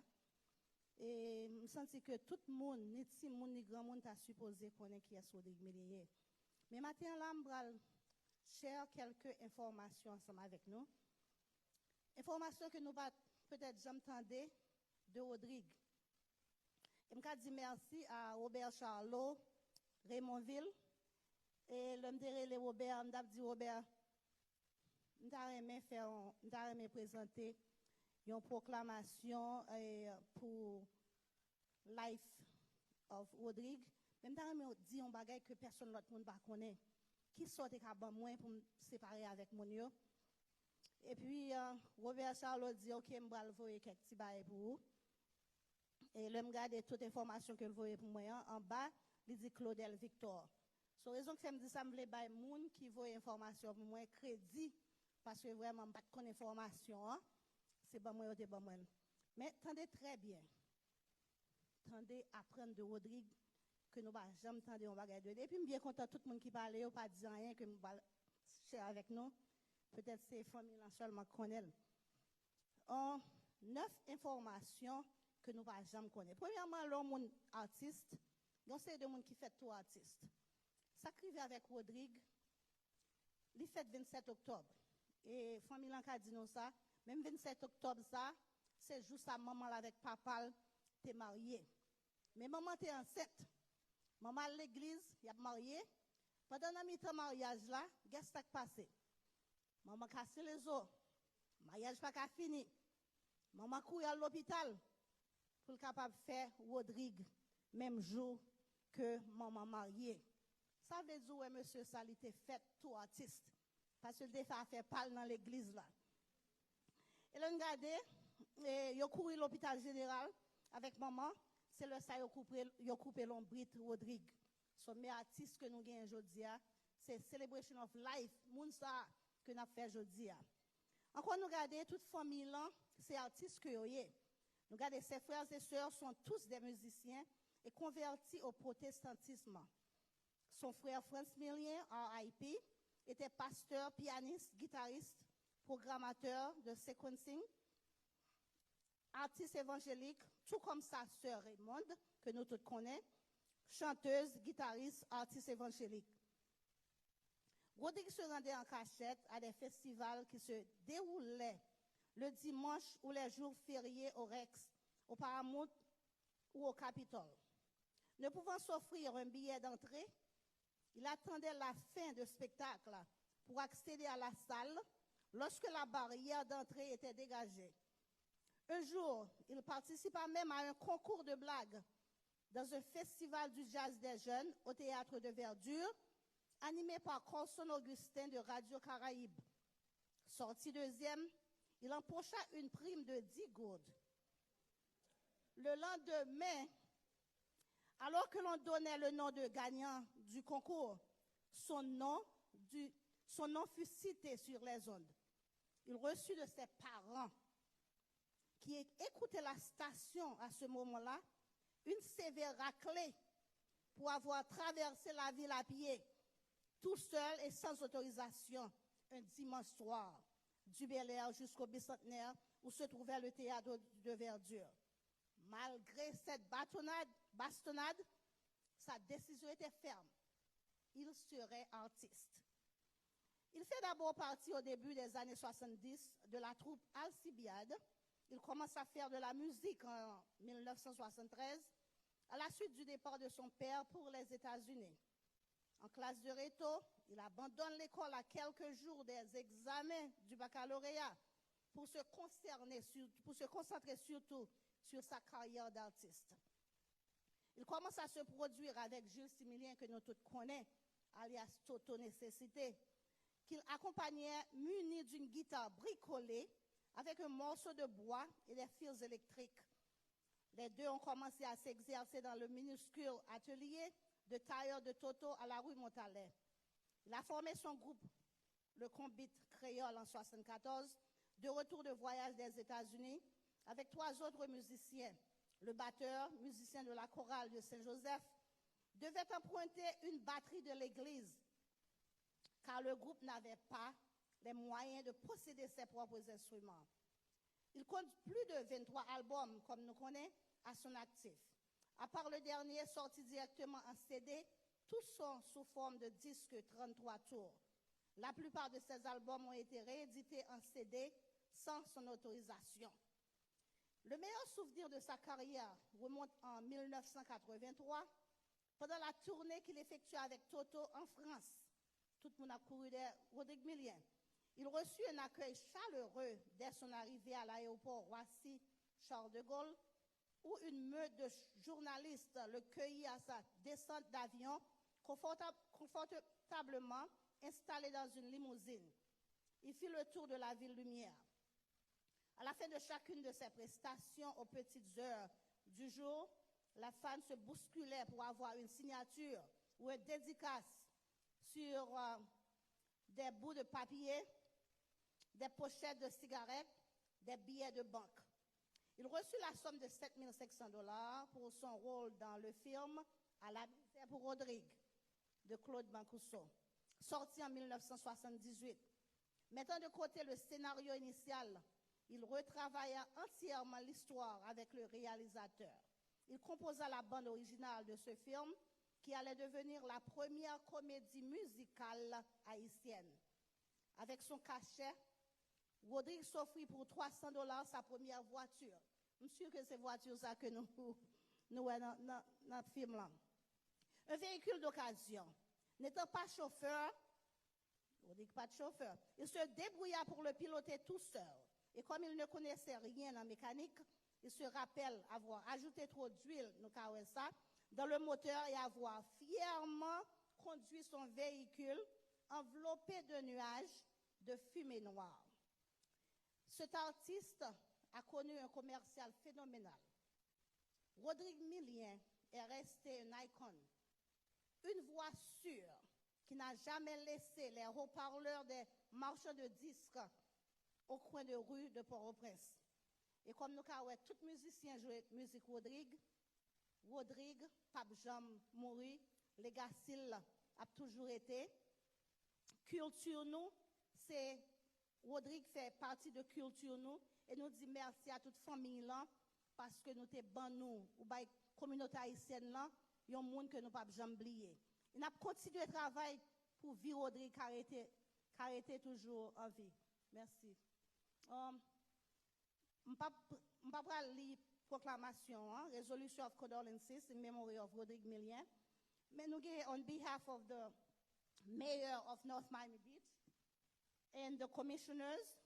Et je sens que tout le monde, ni petit monde, ni grand monde, a supposé connaître qui est Rodrigue Millien. Mais maintenant, là, je vais share quelques informations ensemble avec nous. Information que nous va peut-être jamais entendre de Rodrigue. Et je dis merci à Robert Charlot, Raymondville. Et l'homme de Robert, m'a dit Robert, m'a aimé présenter une proclamation pour Life of Rodrigue. Même m'a dit un bagage que personne l'autre monde pas connaît. Qui sortait à moi pour me séparer avec mon yo. Et puis Robert Charles dit OK, me va envoyer quelques petits bails pour vous. Et l'homme garde toute information que le voyait pour moi en bas, il dit Claudel Victor. So raison que ça me dit ça me voulait bailler moun qui voit information pour moi crédit parce que vraiment pas de information hein? C'est bon moi ou bon moi. Mais tendez très bien. Tendez apprendre de Rodrigue que nous pas jamais tendez on bagage de et puis bien content tout le monde qui parle ou pas dire rien que nous va share avec nous. Peut-être c'est famille là seulement connaît. En 9 informations que nous pas jamais connaître. Premièrement, l'homme artiste, donc c'est de monde qui fait tout artiste. Ça arrive avec Rodrigue, il fait 27 octobre. Et famille l'enca dit nous ça, même 27 octobre ça, c'est juste sa maman avec papa t'es marié. Mais maman t'es enceinte. Maman à l'église, il a marié. Pendant la mi-temps mariage là, qu'est-ce qui s'est passé? Maman casse les os. Mariage pas fini. Maman couille à l'hôpital pour capable faire Rodrigue même jour que maman mariée. Ça veut dire ouais monsieur ça il était fait tout artiste parce que il a fait parler dans l'église là. Et là regardez il a couru l'hôpital général avec maman, c'est le ça il a coupé l'ombrite Rodrigue. Son meilleur artiste que nous gagnons aujourd'hui c'est Celebration of Life, moun ça que nous fait aujourd'hui. Encore nous regardez toute famille là, c'est artistes que yo yé. Nous regardez ses frères et sœurs sont tous des musiciens et convertis au protestantisme. Son frère Franz Millien, RIP, était pasteur, pianiste, guitariste, programmateur de sequencing, artiste évangélique, tout comme sa sœur Raymonde, que nous tous connaissons, chanteuse, guitariste, artiste évangélique. Rodrigue se rendait en cachette à des festivals qui se déroulaient le dimanche ou les jours fériés au Rex, au Paramount ou au Capitole. Ne pouvant s'offrir un billet d'entrée, il attendait la fin du spectacle pour accéder à la salle lorsque la barrière d'entrée était dégagée. Un jour, il participa même à un concours de blagues dans un festival du jazz des jeunes au théâtre de Verdure, animé par Colson Augustin de Radio Caraïbe. Sorti deuxième, il empocha une prime de 10 gourdes. Le lendemain, alors que l'on donnait le nom de gagnant du concours, son nom fut cité sur les ondes. Il reçut de ses parents, qui écoutaient la station à ce moment-là, une sévère raclée pour avoir traversé la ville à pied, tout seul et sans autorisation, un dimanche soir, du Bel-Air jusqu'au Bicentenaire, où se trouvait le théâtre de Verdure. Malgré cette bastonnade, sa décision était ferme. Il serait artiste. Il fait d'abord partie au début des années 70 de la troupe Alcibiade. Il commence à faire de la musique en 1973, à la suite du départ de son père pour les États-Unis. En classe de réto, il abandonne l'école à quelques jours des examens du baccalauréat pour se concentrer surtout sur sa carrière d'artiste. Il commence à se produire avec Jules Similien, que nous tous connaissons, alias Toto Nécessité, qu'il accompagnait muni d'une guitare bricolée avec un morceau de bois et des fils électriques. Les deux ont commencé à s'exercer dans le minuscule atelier de tailleur de Toto à la rue Montalet. Il a formé son groupe, le Combit Créole, en 1974, de retour de voyage des États-Unis, avec 3 autres musiciens. Le batteur, musicien de la chorale de Saint-Joseph, devait emprunter une batterie de l'église, car le groupe n'avait pas les moyens de posséder ses propres instruments. Il compte plus de 23 albums, comme nous connaissons, à son actif. À part le dernier sorti directement en CD, tous sont sous forme de disques 33 tours. La plupart de ces albums ont été réédités en CD sans son autorisation. Le meilleur souvenir de sa carrière remonte en 1983, Pendant la tournée qu'il effectua avec Toto en France, tout le monde a couru derrière Rodrigue Millien. Il reçut un accueil chaleureux dès son arrivée à l'aéroport Roissy-Charles de Gaulle, où une meute de journalistes le cueillit à sa descente d'avion, confortablement installé dans une limousine. Il fit le tour de la ville lumière. À la fin de chacune de ses prestations aux petites heures du jour, la fan se bousculait pour avoir une signature ou une dédicace sur des bouts de papier, des pochettes de cigarettes, des billets de banque. Il reçut la somme de $7 500 pour son rôle dans le film À la misère pour Rodrigue de Claude Mancuso, sorti en 1978. Mettant de côté le scénario initial, il retravailla entièrement l'histoire avec le réalisateur. Il composa la bande originale de ce film qui allait devenir la première comédie musicale haïtienne. Avec son cachet, Rodrigue s'offrit pour $300 sa première voiture. Je suis sûr que c'est voiture ça que nous dans notre film là. Un véhicule d'occasion. N'étant pas chauffeur, Rodrigue pas de chauffeur, il se débrouilla pour le piloter tout seul. Et comme il ne connaissait rien en mécanique, il se rappelle avoir ajouté trop d'huile, dans le moteur et avoir fièrement conduit son véhicule enveloppé de nuages de fumée noire. Cet artiste a connu un commercial phénoménal. Rodrigue Millien est resté une icône, une voix sûre qui n'a jamais laissé les haut-parleurs des marchands de disques au coin de rue de Port-au-Prince. Et comme nous avons tous musiciens jouer musique Rodrigue, Pape Jean Moury, legacy a toujours été. Culture nous, c'est Rodrigue fait partie de culture nous et nous dit merci à toute famille là parce que nous t'es ban nous ou la communauté haïtienne là, yon monde que nous pas jamais oublier. Il a continué à travailler pour vivre Rodrigue carité toujours en vie. Merci. Je ne vais pas lire proclamation, resolution of condolences in memory of Rodrigue Millien. Mais nous, on behalf of the mayor of North Miami Beach and the commissioners,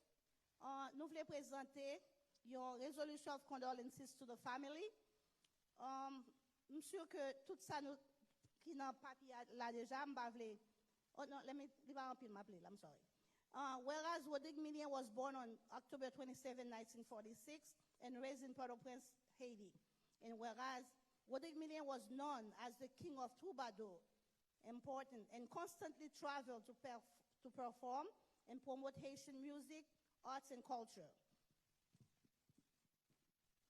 nous voulons présenter your resolution of condolences to the family. Je suis sûr que tout ça nous qui n'a pas là déjà, oh no, let me I'm sorry. Whereas Rodrigue Millien was born on October 27, 1946, and raised in Port-au-Prince, Haiti. And whereas Rodrigue Millien was known as the king of troubadour, important, and constantly traveled to perform and promote Haitian music, arts, and culture.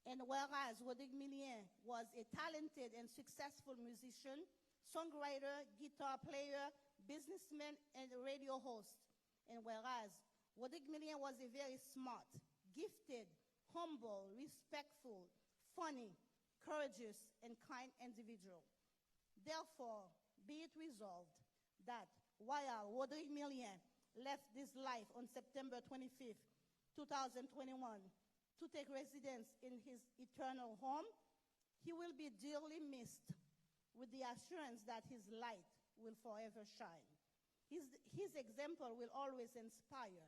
And whereas Rodrigue Millien was a talented and successful musician, songwriter, guitar player, businessman, and radio host. And whereas Rodrigue Millien was a very smart, gifted, humble, respectful, funny, courageous, and kind individual. Therefore, be it resolved that while Rodrigue Millien left this life on September 25th, 2021, to take residence in his eternal home, he will be dearly missed with the assurance that his light will forever shine. His example will always inspire.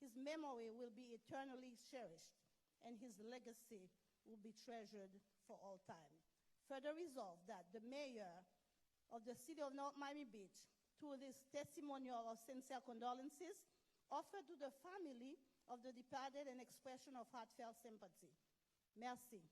His memory will be eternally cherished, and his legacy will be treasured for all time. Further resolved that the mayor of the city of North Miami Beach, through this testimonial of sincere condolences, offered to the family of the departed an expression of heartfelt sympathy. Merci.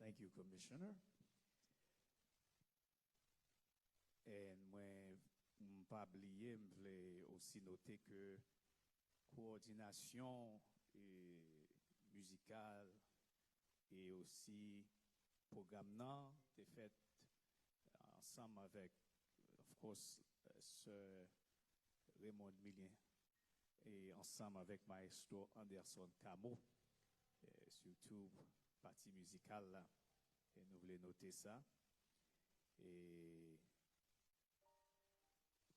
Thank you, Commissioner. Et moi, pas oublier, je voulais aussi noter que coordination musicale et aussi programme est fait ensemble avec, of course, Sir Raymond Millien et ensemble avec Maestro Anderson Camo, surtout partie musicale là. Et nous voulons noter ça. Et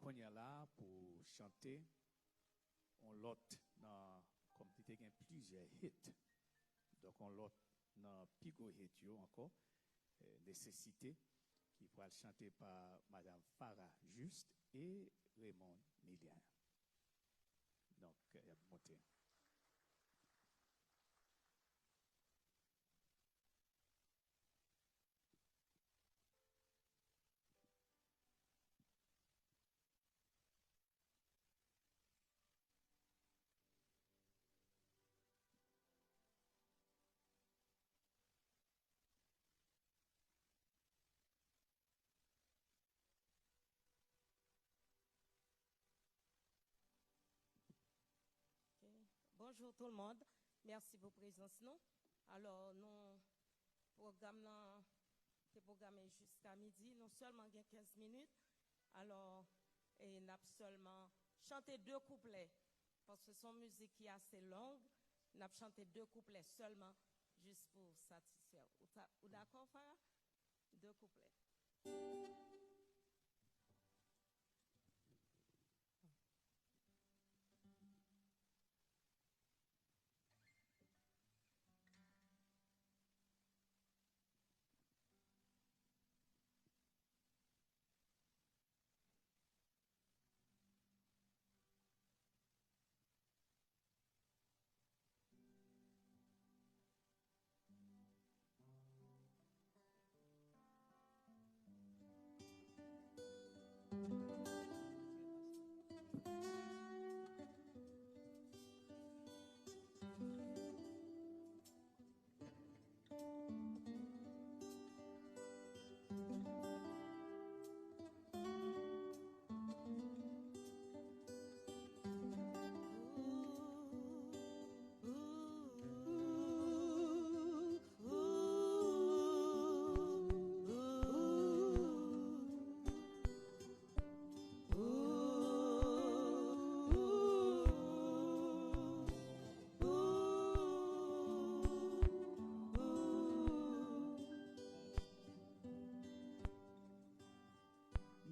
qu'on y a là pour chanter, on lot comme tu as plusieurs hits. Donc on lot dans Pigo hit encore nécessité qui pourra chanter par Madame Farah Juste et Raymond Millian. Donc il y a monté. Bonjour tout le monde, merci pour votre présence. Alors, nous programmons jusqu'à midi, nous seulement 15 minutes. Alors, nous avons seulement chanté 2 couplets, parce que son musique qui est assez longue. Nous avons chanté 2 couplets seulement, juste pour satisfaire. Vous d'accord, Farah? 2 couplets.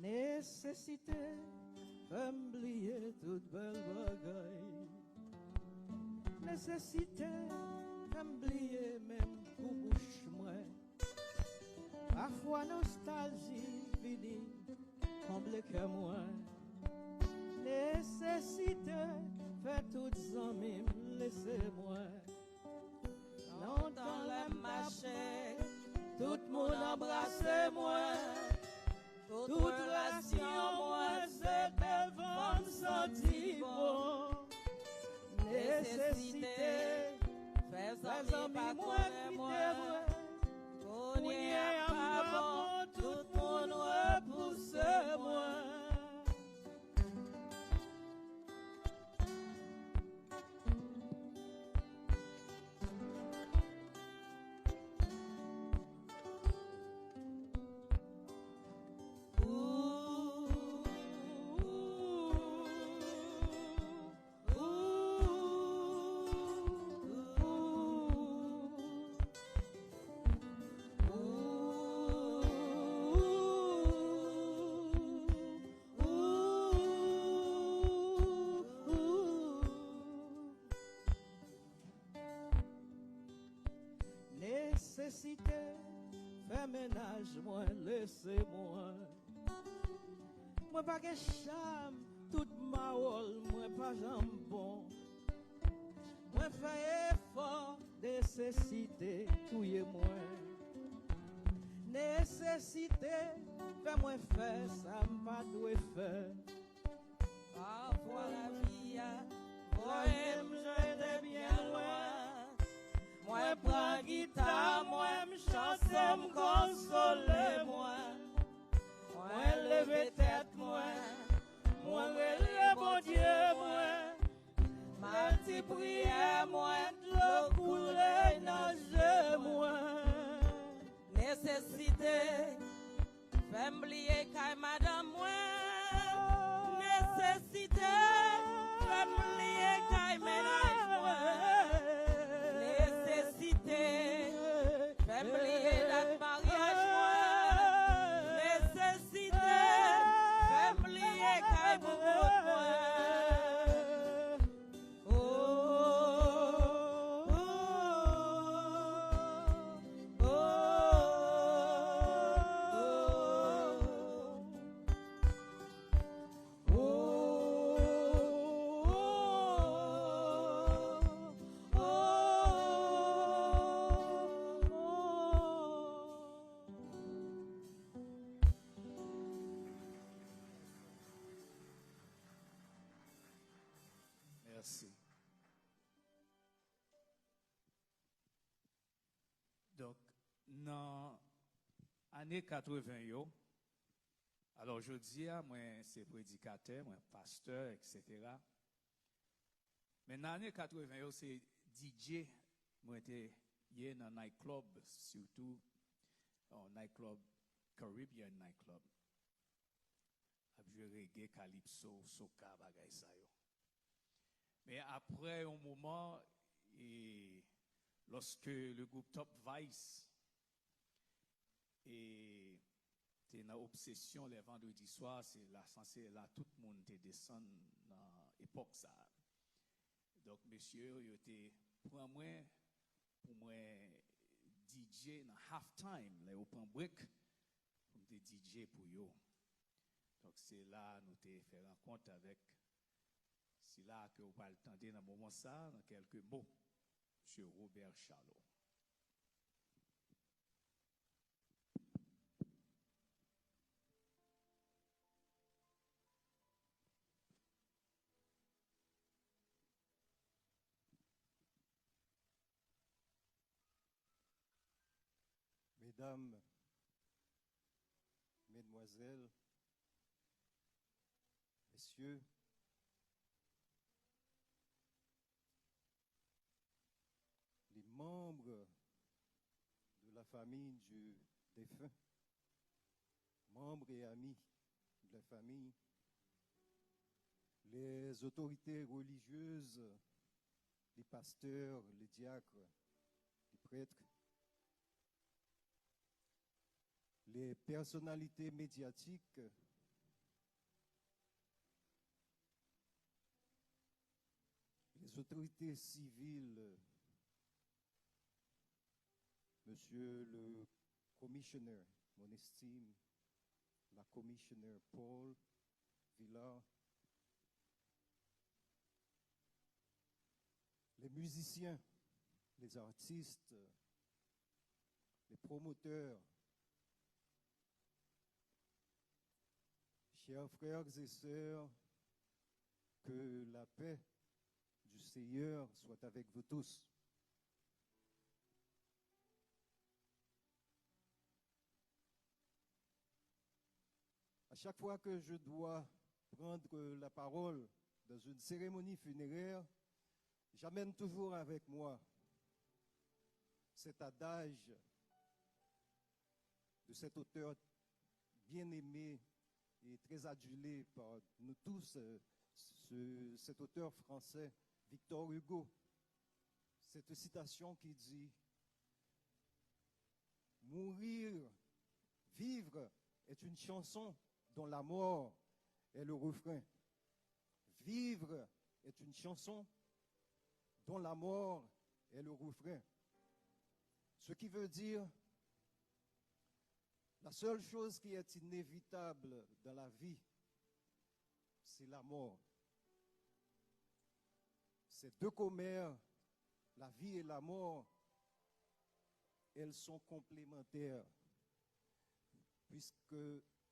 Nécessité, fait m'oublier toute belle bagaille. Nécessité, fait m'oublier même pour bouche moi. Parfois nostalgie fini, comble que moi. Nécessité, fait toutes amis laissez-moi. Longtemps les marcher, tout le monde embrassez-moi. Toute relation, moi, c'est devant senti bon. Nécessité, fais amis, moi, quittez-moi. On y est pas bon, tout le monde repousse-moi. Nécessité, fais ménage, moi, laissez-moi. Moi, pas que cham, toute ma rôle, moi, pas jambon. Moi, fais effort, nécessité, touillez-moi. Nécessité, fais-moi faire, ça m'a doué faire. Parfois la vie, moi-même, je bien loin. Moi, prends guitare, moi, m'chante, m'console, moi. Moi, leve tête, moi. Moi, relève, bon Dieu, moi. Ma petite prière, moi, de l'eau couler dans le moi. Nécessité, fais m'oublier qu'à madame, moi. Merci. Donc, dans l'année 80, alors je dis, moi, c'est prédicateur, moi, pasteur, etc. Mais dans l'année 80, c'est DJ, moi, j'étais dans un nightclub, surtout un nightclub, Caribbean nightclub. Je reggae, calypso, soca, bagay sa yo. Mais après un moment, et lorsque le groupe Top Vice et t'es dans obsession les vendredis soirs, c'est là censé là tout le monde te descend dans l'époque ça. Donc monsieur, il était pour moi DJ dans halftime, là on prend break pour te DJ pour yo. Donc c'est là nous te fait rencontre avec c'est là que vous va entendre dans le moment ça dans quelques mots monsieur Robert Charlot. Mesdames, Mesdemoiselles, Messieurs, les membres de la famille du défunt, membres et amis de la famille, les autorités religieuses, les pasteurs, les diacres, les prêtres, les personnalités médiatiques, les autorités civiles, Monsieur le commissionnaire, mon estime, la commissionnaire Paul Villard, les musiciens, les artistes, les promoteurs, chers frères et sœurs, que la paix du Seigneur soit avec vous tous. À chaque fois que je dois prendre la parole dans une cérémonie funéraire, j'amène toujours avec moi cet adage de cet auteur bien aimé et très adulé par nous tous, cet auteur français, Victor Hugo. Cette citation qui dit « Mourir, vivre est une chanson dont la mort est le refrain. Vivre est une chanson dont la mort est le refrain. » Ce qui veut dire la seule chose qui est inévitable dans la vie, c'est la mort. Ces deux commères, la vie et la mort, elles sont complémentaires, puisque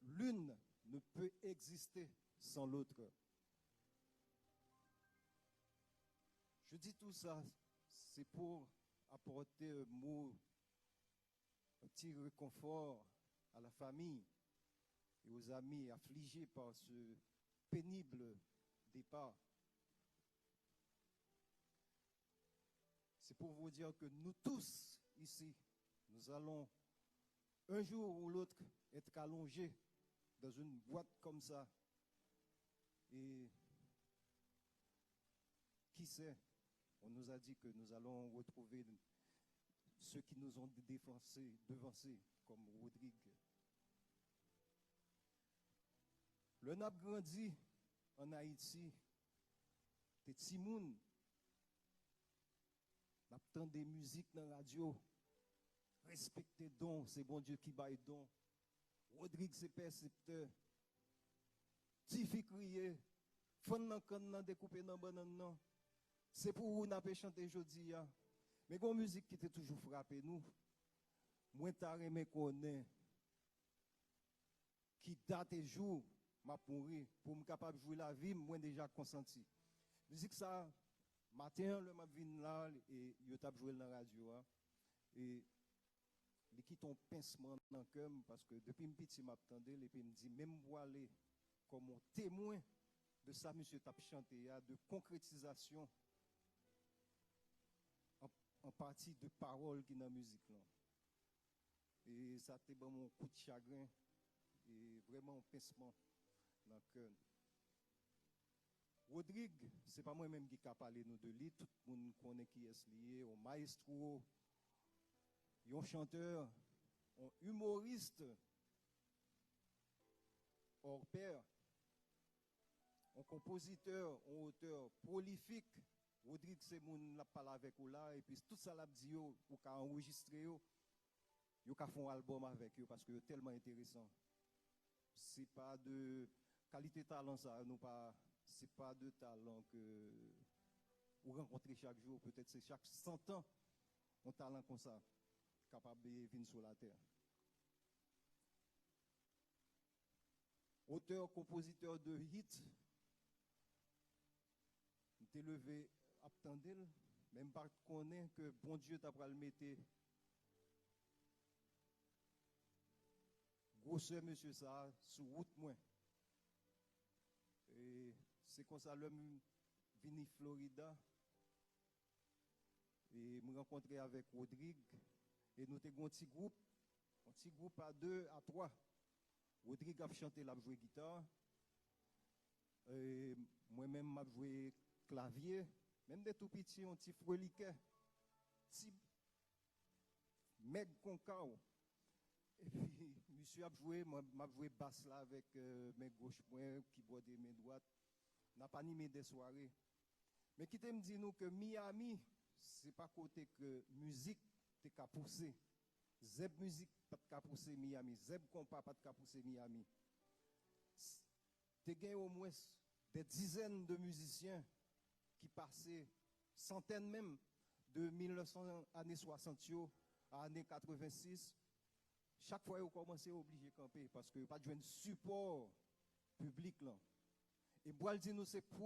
l'une ne peut exister sans l'autre. Je dis tout ça, c'est pour apporter un mot, un petit réconfort à la famille et aux amis affligés par ce pénible départ. C'est pour vous dire que nous tous ici, nous allons un jour ou l'autre être allongés dans une boîte comme ça. Et qui sait, on nous a dit que nous allons retrouver ceux qui nous ont devancés, comme Rodrigue. Le n'a grandi en Haïti, des Timoun, n'attend des musiques dans la radio, respectez donc, c'est bon Dieu qui baille donc. Rodrigue c'est percepteur, Tifi crier, fon nan kan nan découper nan banan nan. C'est pour vous n'a pas chanter aujourd'hui. Mais une musique qui était toujours frappé nous. Moi t'as aimé connaît qui date et jour m'a pourri pour me capable jouer la vie, moi déjà consenti. Musique ça, matin, le m'a venu là, et yo t'a joué dans la radio, hein, et il quitte un pincement dans le cœur, parce que depuis petit, m'a attendu, et puis il me dit, même pour aller comme un témoin de ça, monsieur t'a chanté, de concrétisation en partie de paroles qui dans la musique. Là. Et ça a été mon coup de chagrin, et vraiment un pincement dans le cœur. Rodrigue, ce n'est pas moi-même qui a parlé nous de lui, tout le monde connaît qui est lié, un maestro, un chanteur, un humoriste, hors pair, un compositeur, un auteur prolifique. Rodrigue, c'est mon la parle avec vous là, et puis tout ça l'a dit, ou qu'a enregistré, ou qu'a fait un album avec eux parce que c'est tellement intéressant. C'est pas de qualité de talent, ça, nous pas. C'est pas de talent que vous rencontrez chaque jour, peut-être c'est chaque 100 ans, un talent comme ça, capable de venir sur la terre. Auteur, compositeur de hits, t'es levé, attendez, même pas connaît que bon Dieu t'a pas le mettre. Grosseur, monsieur, ça, sous route, moins. Et c'est comme ça, l'homme venu Florida et me rencontrer avec Rodrigue et nous avons un petit groupe à 2, à 3. Rodrigue a chanté, il a joué guitare, et moi-même m'a joué clavier, même des tout petits, un petit freliquet, petit meg concao. Et puis, monsieur a joué, m'a joué basse là avec mes gauches, keyboard et mes droites. N'a pas animé des soirées. Mais qui me dit nous que Miami, c'est pas côté que musique t'es qu'à pousser. Zeb musique pas qu'à pousser Miami. Zeb compas pas qu'à pousser Miami. T'es gagné au moins des dizaines de musiciens qui passaient, centaines même, de 1900 années 60 à années 86. Chaque fois, vous commencez à obliger de camper parce que vous n'avez pas de support public. Là. Et Boaldi, nous, c'est le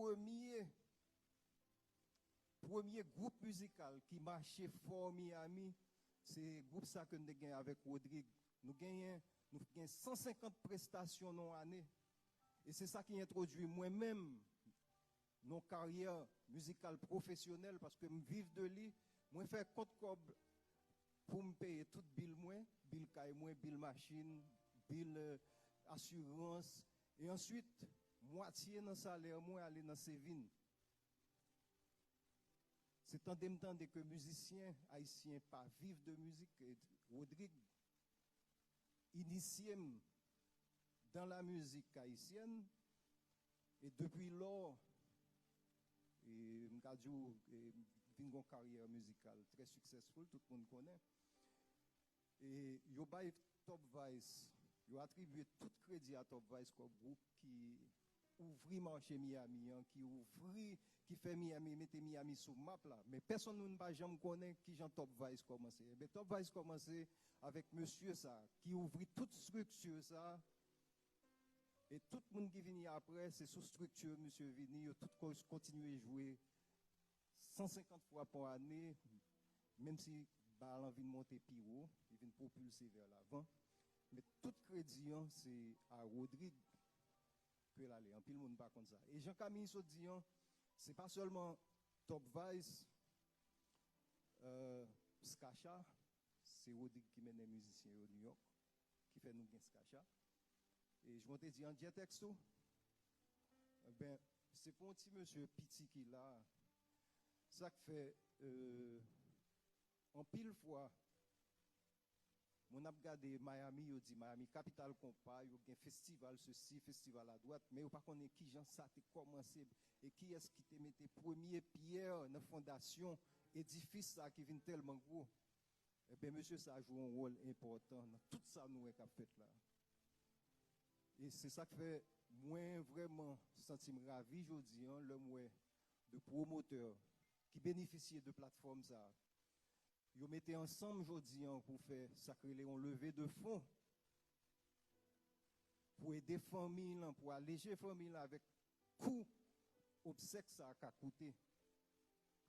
premier groupe musical qui marchait fort Miami. C'est le groupe ça que nous avons avec Rodrigue. Nous gagnons 150 prestations dans l'année. Et c'est ça qui introduit moi-même nos carrières musicales professionnelles parce que je vis de lui. Moi, je fais compte pour me payer toute bill moins, bill caille moins, bill machine, bill assurance et ensuite moitié dans salaire moins aller dans Sévin. C'est en même temps que musiciens haïtiens pas vivent de musique. Rodrigue initié dans la musique haïtienne et depuis lors et m'gadjou une carrière musicale très successful, tout le monde connaît. Et yo bay Top Vice, yo attribué tout crédit à Top Vice comme groupe qui ouvrit marché Miami, qui fait Miami, mettre Miami sur map là. Mais personne ne va jamais connaître qui Jean Top Vice commencé. Mais Top Vice commencé avec monsieur ça, qui ouvrit toute structure ça. Et tout le monde qui vient après, c'est sous structure, monsieur Vini, tout continue à jouer 150 fois par année, même si bal envie de monter plus haut, il vient propulser vers l'avant. Mais tout crédit, c'est à Rodrigue que l'aller. En pile, le monde pas comme ça. Et Jean-Camille Sodian, c'est pas seulement Top Vice, Skacha, c'est Rodrigue qui mène les musiciens au New York, qui fait nous bien Skacha. Et je m'étais dit en diatexto, ben, c'est pour un petit monsieur petit qui là, ça fait en pile fois, mon a regardé Miami, il dit Miami, capitale compas, il y a un festival ceci, festival à droite, mais il pas connaît qui Jean ça a commencé et qui est-ce qui te mettait premier pierre dans la fondation, édifice ça qui vient tellement gros. Eh bien, monsieur, ça joue un rôle important dans tout ça nous avons fait là. Et c'est ça qui fait moi vraiment sentir ravi aujourd'hui, le moi de promoteurs qui bénéficient de plateformes ça. Ils mettent ensemble aujourd'hui pour faire sacrer on levée de fonds pour aider familles, pour alléger familles avec coûts obsèque ça a coûté.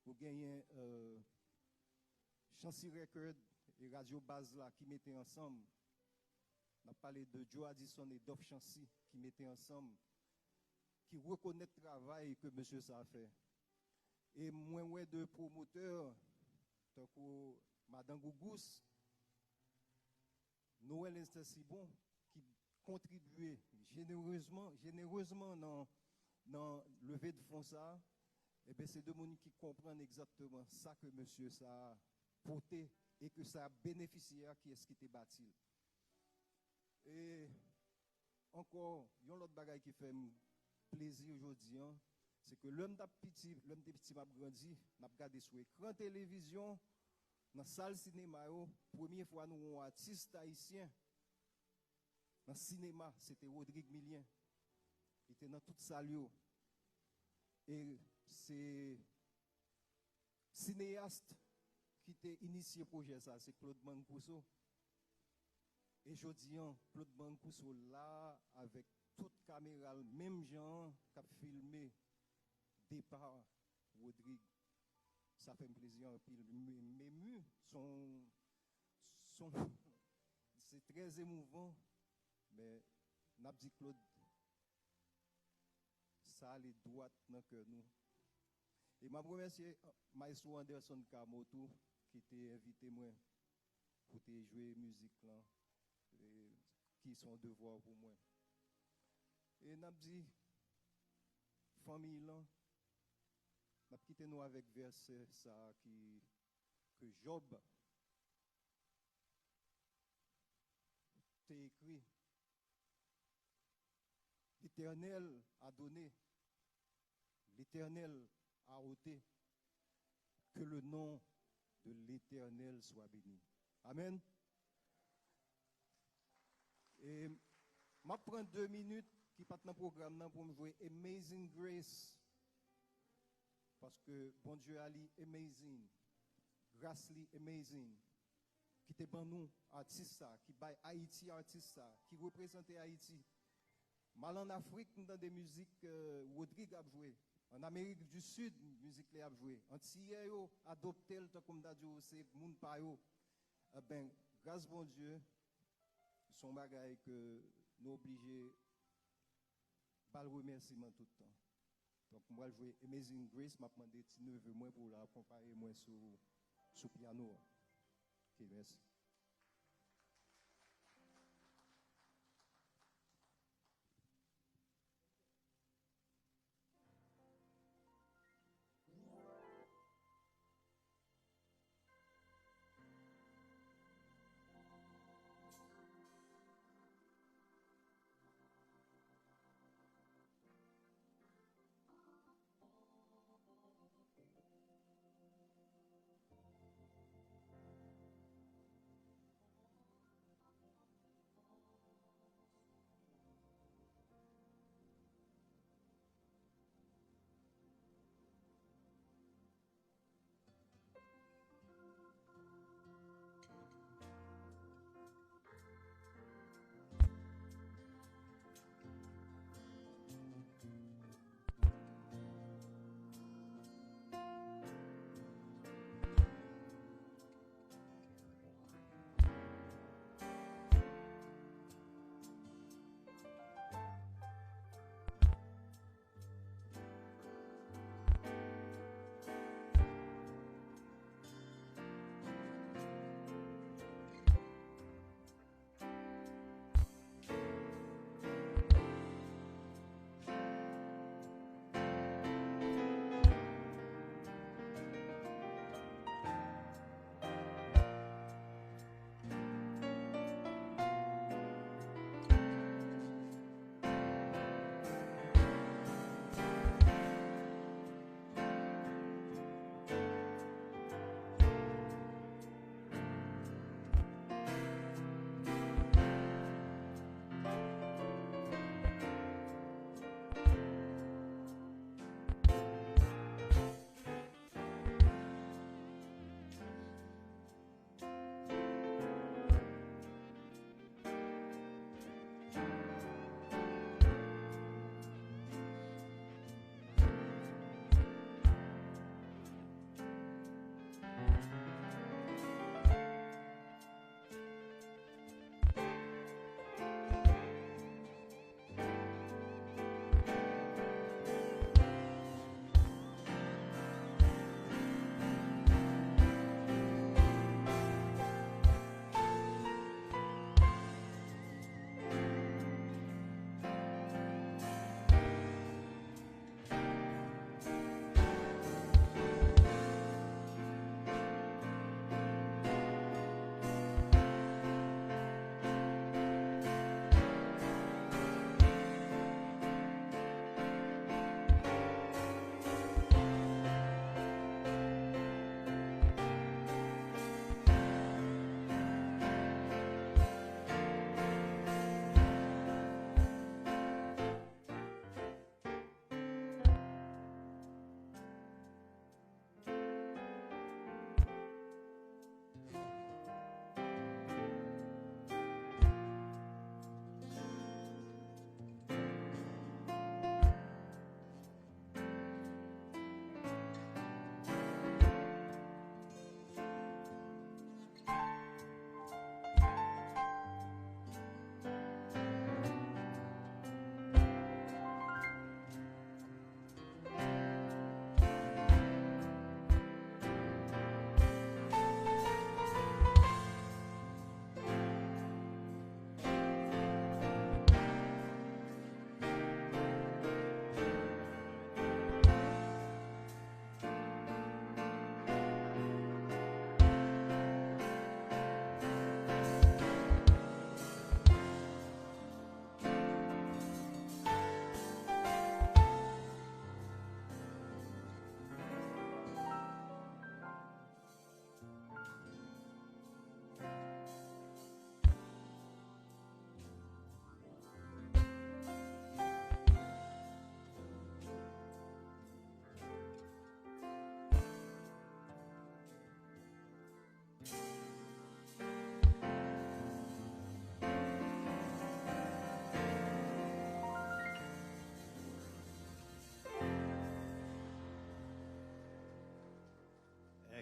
Pour gagner Chancy Record et Radio Base là qui mettaient ensemble. On a parlé de Joe Addison et Dove Chancy qui mettaient ensemble, qui reconnaissent le travail que monsieur ça a fait. Et moins de promoteurs, tant que Madame Gougous, Noël Instasibon, qui contribuaient généreusement dans le levée de fonds ça. Eh bien, c'est deux personnes qui comprennent exactement ça que monsieur ça a porté et que ça a bénéficié à qui est-ce qui était bâti. Et encore, il y a un autre bagage qui fait plaisir aujourd'hui, hein, c'est que l'homme des petits m'a grandi, m'a regardé sur écran télévision, dans la salle cinéma, première fois nous avons un artiste haïtien dans le cinéma, c'était Rodrigue Milien. Il était dans toute salle. Et c'est cinéaste qui t'a initié le projet, ça, c'est Claude Mancuso. Et je dis, Claude Mancuso là, avec toute caméra, même gens qui a filmé départ Rodrigue. Ça fait un plaisir, puis m'ému, c'est très émouvant, mais n'a dit Claude, ça les droit dans le cœur nous. Et ma remercier Maestro Anderson Kamoto qui était invité moi pour te jouer musique là, qui sont devoir pour moi. Et n'a dit famille là, n'a quitté nous avec verset ça que Job t'a écrit. L'Éternel a donné, l'Éternel a ôté, que le nom de l'Éternel soit béni. Amen. Et je prends 2 minutes qui partent dans le programme pour me jouer Amazing Grace. Parce que bon Dieu a dit amazing, grâce li amazing, qui te ban nous artiste qui baille Haïti artiste qui représente Haïti. Mal en Afrique, nous dans des musiques Rodrigue a joué. En Amérique du Sud, musique les a joué. En Antillais, adopté le temps comme d'adio, c'est moun pa yo. Ben, grâce bon Dieu, son bagay que nous obligés par le remerciement tout le temps. Donc moi je jouer Amazing Grace, m'a demandé petit neveu moi pour l'accompagner moi sur piano. OK, merci.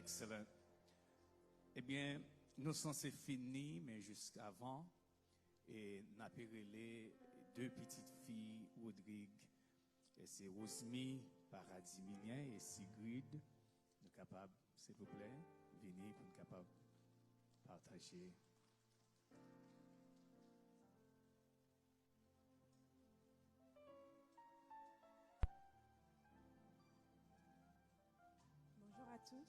Excellent. Eh bien, nous sommes finis, mais jusqu'avant, et nous avons les deux petites filles, Rodrigue, et c'est Rosemi, Paradimilien et Sigrid. Nous sommes capables, s'il vous plaît, venir pour nous capables de partager. Bonjour à tous.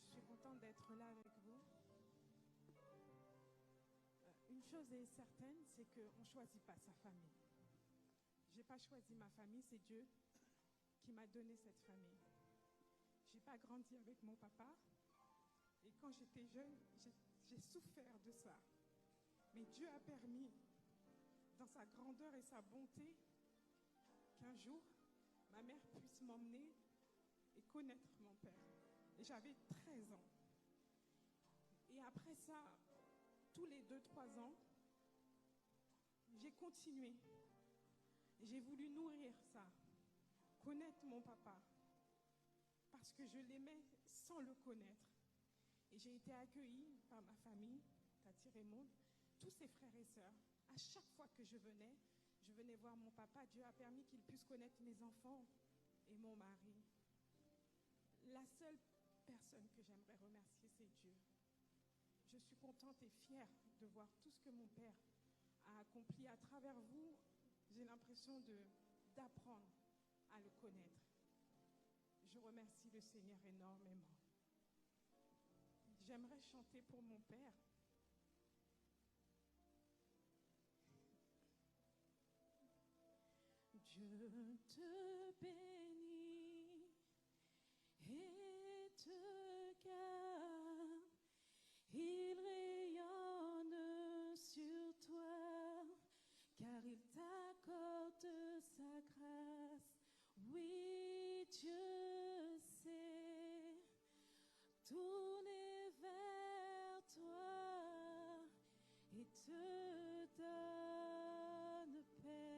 Je suis contente d'être là avec vous. Une chose est certaine, c'est qu'on ne choisit pas sa famille. Je n'ai pas choisi ma famille, c'est Dieu qui m'a donné cette famille. Je n'ai pas grandi avec mon papa. Et quand j'étais jeune, j'ai souffert de ça. Mais Dieu a permis, dans sa grandeur et sa bonté, qu'un jour, ma mère puisse m'emmener et connaître mon père. Et j'avais 13 ans. Et après ça, tous les 2-3 ans, j'ai continué. J'ai voulu nourrir ça, connaître mon papa, parce que je l'aimais sans le connaître. Et j'ai été accueillie par ma famille, Tati Raymond, tous ses frères et sœurs. À chaque fois que je venais voir mon papa. Dieu a permis qu'il puisse connaître mes enfants et mon mari. La seule personne que j'aimerais remercier, c'est Dieu. Je suis contente et fière de voir tout ce que mon père a accompli à travers vous. J'ai l'impression d'apprendre à le connaître. Je remercie le Seigneur énormément. J'aimerais chanter pour mon père. Dieu te bénit et te garde. Il rayonne sur toi, car il t'accorde sa grâce. Oui, Dieu sait tourner vers toi et te donne paix.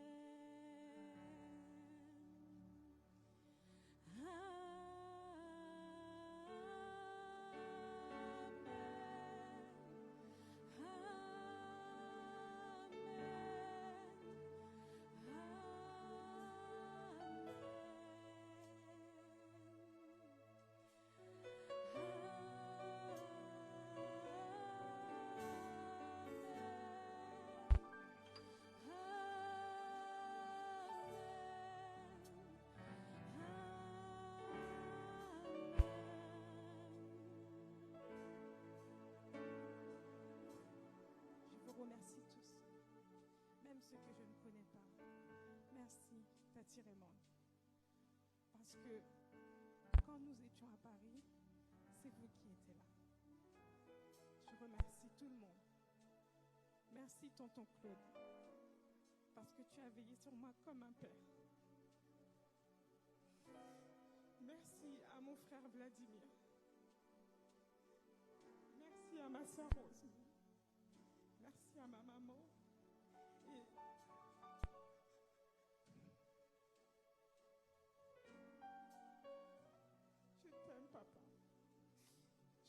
Remercie tous, même ceux que je ne connais pas. Merci, Tati Raymond. Parce que quand nous étions à Paris, c'est vous qui étiez là. Je remercie tout le monde. Merci, tonton Claude, parce que tu as veillé sur moi comme un père. Merci à mon frère Vladimir. Merci à ma soeur Rose. Merci à ma maman. Et je t'aime, papa.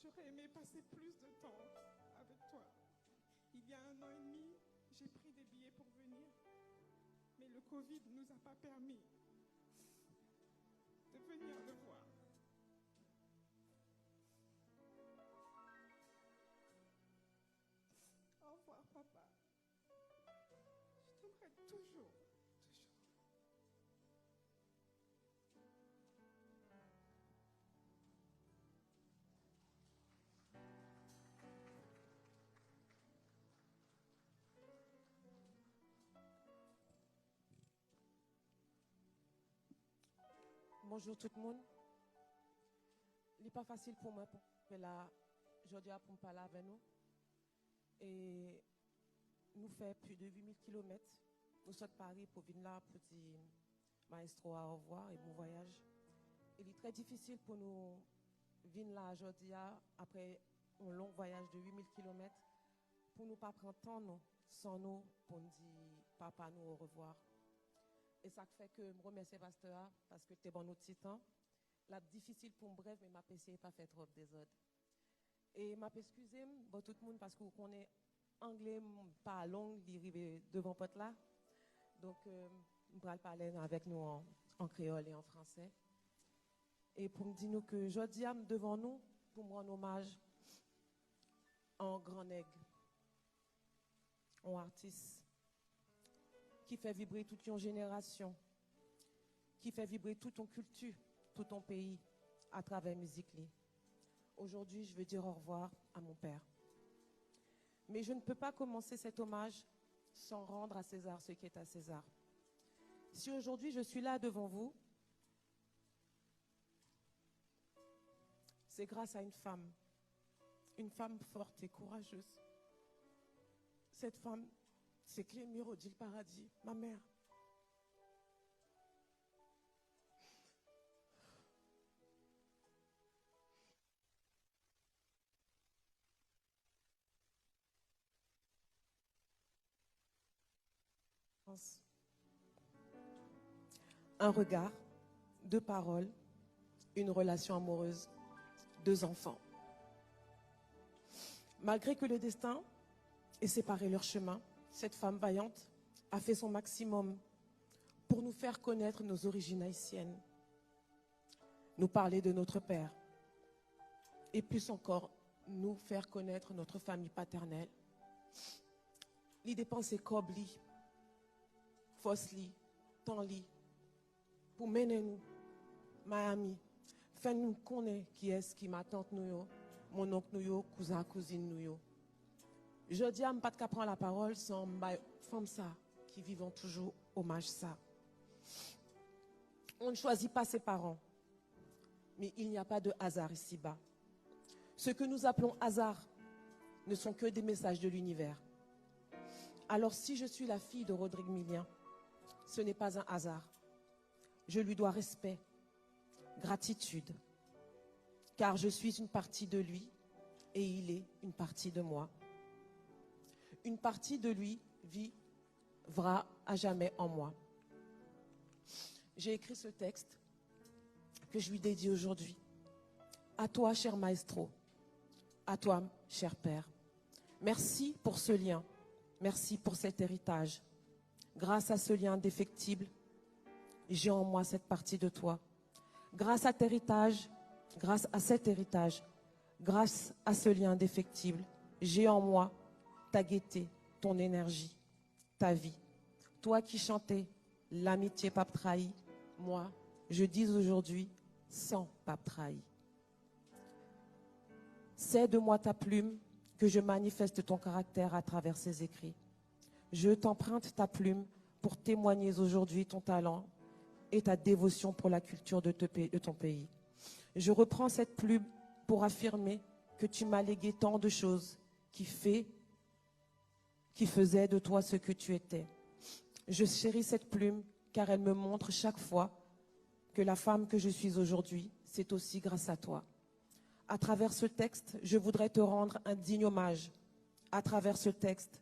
J'aurais aimé passer plus de temps avec toi. Il y a 1 an et demi, j'ai pris des billets pour venir, mais le Covid ne nous a pas permis de venir le voir. Au revoir, papa. Je t'aimerai toujours, toujours. Bonjour tout le monde. Il n'est pas facile pour moi pour là aujourd'hui pour me parler avec nous. Et nous faisons plus de 8000 km. Nous sommes de Paris pour venir là pour dire maestro au revoir et bon voyage. Il est très difficile pour nous venir là aujourd'hui après un long voyage de 8000 km pour nous pas prendre temps nous, sans nous pour nous dire papa nous au revoir. Et ça fait que je remercie pasteur parce que tu es bon notre temps la difficile pour bref, mais m'a essayé pas faire trop de désordre. Et m'a excusé, bon, tout le monde, parce qu'on est anglais, pas long, il devant pote là. Donc, on va parler avec nous en créole et en français. Et pour me dire nous que je dis devant nous, pour me rendre hommage en grand nègre, un artiste qui fait vibrer toute une génération, qui fait vibrer toute ton culture, tout ton pays à travers la musique. Aujourd'hui, je veux dire au revoir à mon père. Mais je ne peux pas commencer cet hommage sans rendre à César ce qui est à César. Si aujourd'hui je suis là devant vous, c'est grâce à une femme forte et courageuse. Cette femme, c'est Clémire Odile Paradis, ma mère. Un regard, deux paroles, une relation amoureuse, deux enfants. Malgré que le destin ait séparé leurs chemins, cette femme vaillante a fait son maximum pour nous faire connaître nos origines haïtiennes, nous parler de notre père et plus encore nous faire connaître notre famille paternelle. Les dépenses Kobli, Fosli, Tanli, pour mener nous, Miami, faire nous connaître qui est-ce qui ma tante nous, mon oncle nous, cousin, cousine nous. Je dis à pas de prendre la parole sans femme ça, qui vivent toujours hommage ça. On ne choisit pas ses parents, mais il n'y a pas de hasard ici-bas. Ce que nous appelons hasard ne sont que des messages de l'univers. Alors si je suis la fille de Rodrigue Milien, ce n'est pas un hasard. Je lui dois respect, gratitude, car je suis une partie de lui et il est une partie de moi. Une partie de lui vivra à jamais en moi. J'ai écrit ce texte que je lui dédie aujourd'hui. À toi, cher maestro, à toi, cher père. Merci pour ce lien, merci pour cet héritage. Grâce à ce lien indéfectible, j'ai en moi cette partie de toi. Grâce à cet héritage, grâce à ce lien indéfectible, j'ai en moi ta gaieté, ton énergie, ta vie. Toi qui chantais l'amitié pape trahi, moi, je dis aujourd'hui sans pape trahi. C'est de moi ta plume que je manifeste ton caractère à travers ces écrits. Je t'emprunte ta plume pour témoigner aujourd'hui ton talent et ta dévotion pour la culture de ton pays. Je reprends cette plume pour affirmer que tu m'as légué tant de choses qui faisaient de toi ce que tu étais. Je chéris cette plume car elle me montre chaque fois que la femme que je suis aujourd'hui, c'est aussi grâce à toi. À travers ce texte, je voudrais te rendre un digne hommage. À travers ce texte,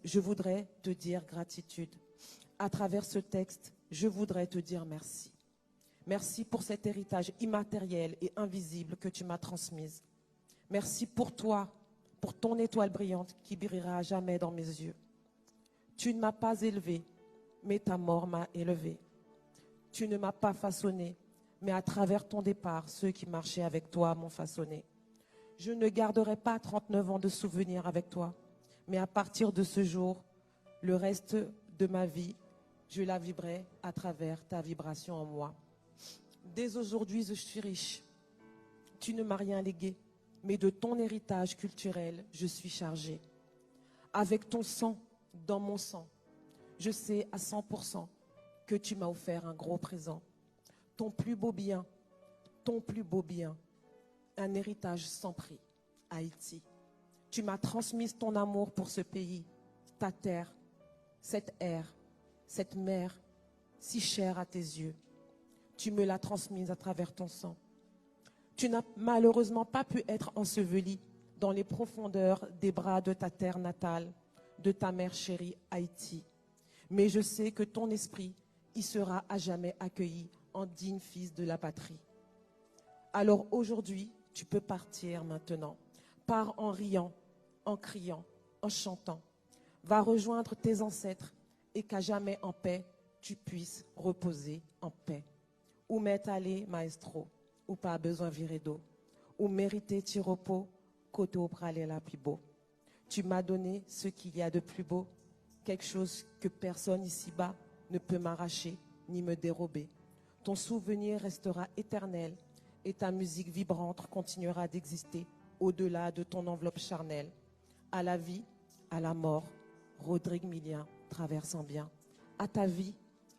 je voudrais te dire gratitude. À travers ce texte, je voudrais te dire merci. Merci pour cet héritage immatériel et invisible que tu m'as transmis. Merci pour toi, pour ton étoile brillante qui brillera à jamais dans mes yeux. Tu ne m'as pas élevé, mais ta mort m'a élevé. Tu ne m'as pas façonné, mais à travers ton départ, ceux qui marchaient avec toi m'ont façonné. Je ne garderai pas 39 ans de souvenirs avec toi, mais à partir de ce jour, le reste de ma vie, je la vibrerai à travers ta vibration en moi. Dès aujourd'hui, je suis riche. Tu ne m'as rien légué, mais de ton héritage culturel, je suis chargée. Avec ton sang, dans mon sang, je sais à 100% que tu m'as offert un gros présent. Ton plus beau bien, un héritage sans prix, Haïti. Tu m'as transmis ton amour pour ce pays, ta terre, cette air, cette mer, si chère à tes yeux. Tu me l'as transmise à travers ton sang. Tu n'as malheureusement pas pu être enseveli dans les profondeurs des bras de ta terre natale, de ta mère chérie Haïti. Mais je sais que ton esprit y sera à jamais accueilli en digne fils de la patrie. Alors aujourd'hui, tu peux partir maintenant. Pars en riant, en criant, en chantant. Va rejoindre tes ancêtres et qu'à jamais en paix, tu puisses reposer en paix. Où m'est allé, maestro, ou pas besoin virer d'eau, ou mériter tes repos, côté au pralé la plus beau. Tu m'as donné ce qu'il y a de plus beau, quelque chose que personne ici-bas ne peut m'arracher ni me dérober. Ton souvenir restera éternel et ta musique vibrante continuera d'exister au-delà de ton enveloppe charnelle. À la vie, à la mort, Rodrigue Millien traversant bien. À ta vie,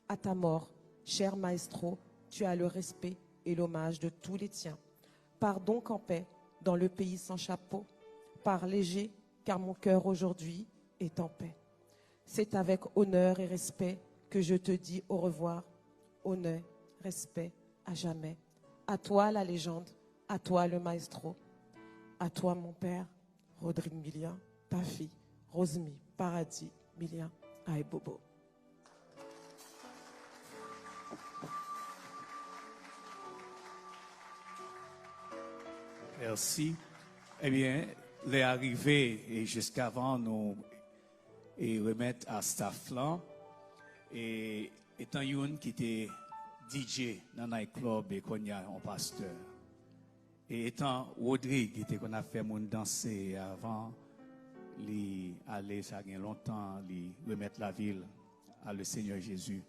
à ta mort, cher maestro, tu as le respect et l'hommage de tous les tiens. Pars donc en paix dans le pays sans chapeau. Pars léger, car mon cœur aujourd'hui est en paix. C'est avec honneur et respect que je te dis au revoir. Honneur, respect, à jamais. À toi la légende, à toi le maestro. À toi mon père, Rodrigue Millien, ta fille, Rosemy Paradis Millien, Aïe Bobo. Merci. Eh bien, les arrivées et jusqu'avant nous et remettre à staff là et étant une qui était DJ dans un club et qu'on y a un pasteur et étant Rodrigue qui était qu'on a fait mon danser avant lui aller ça gagne longtemps lui remettre la ville à le Seigneur Jésus.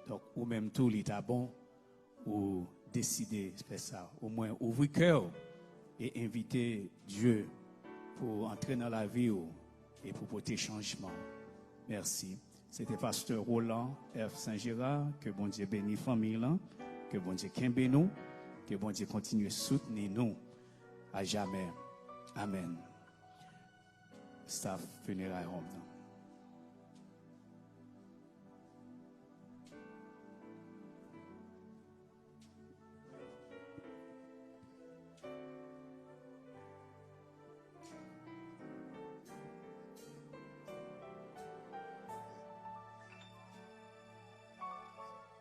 Donc ou même tout l'état bon ou décider de faire ça au moins ouvrir cœur et inviter Dieu pour entrer dans la vie et pour porter changement. Merci. C'était pasteur Roland F. Saint-Gérard. Que bon Dieu bénisse famille là. Que bon Dieu kembe nous. Que bon Dieu continue à soutenir nous à jamais. Amen. Staff funérailles home.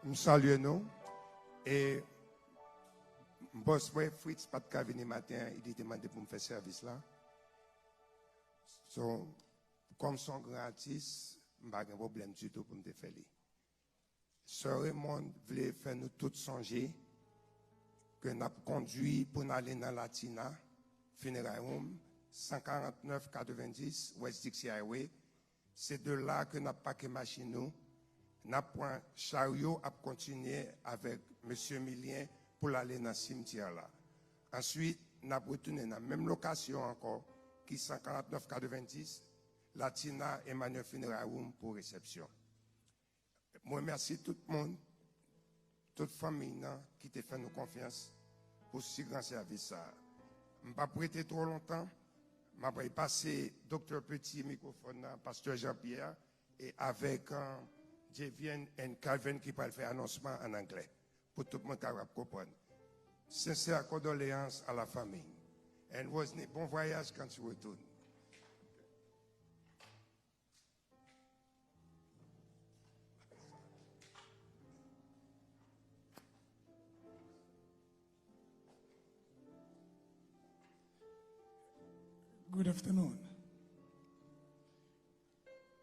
Nous saluons nous et boss Fritz pas de venir matin, il était demandé pour me faire service là. So, comme son grand artiste, je n'ai pas de problème du tout pour me faire. Sœur Raymond voulait faire nous tous songer que nous avons conduit pour aller dans la Latina, Funeral Home, 149-90, West Dixie Highway. C'est de là que nous avons paqué machine nous. Nous avons chariot à continuer avec M. Millien pour aller dans le cimetière là. Ensuite, nous avons retourné dans la même location encore, qui 149-90, Latina Emmanuel Funeral Home pour réception. Moi, merci tout le monde, toute famille qui t'a fait nous confiance pour ce grand service. Je ne vais pas prêter trop longtemps. Je vais passer Dr. Petit microphone, Pasteur Jean-Pierre, et avec Javian et Calvin qui va faire annoncement en anglais pour tout le monde capable comprendre. Sincères condoléances à la famille. Et bon voyage quand tu retournes. Good afternoon.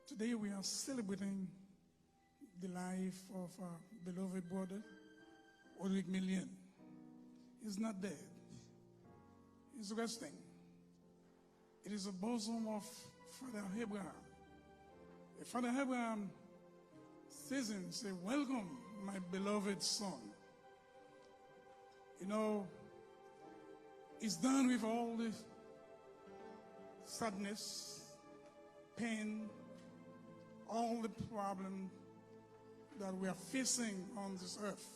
Today we are celebrating the life of our beloved brother, Rodrigue Millien. He's not dead. He's resting. It is the bosom of Father Abraham. Father Abraham says him, say, welcome, my beloved son. You know, he's done with all the sadness, pain, all the problems that we are facing on this earth.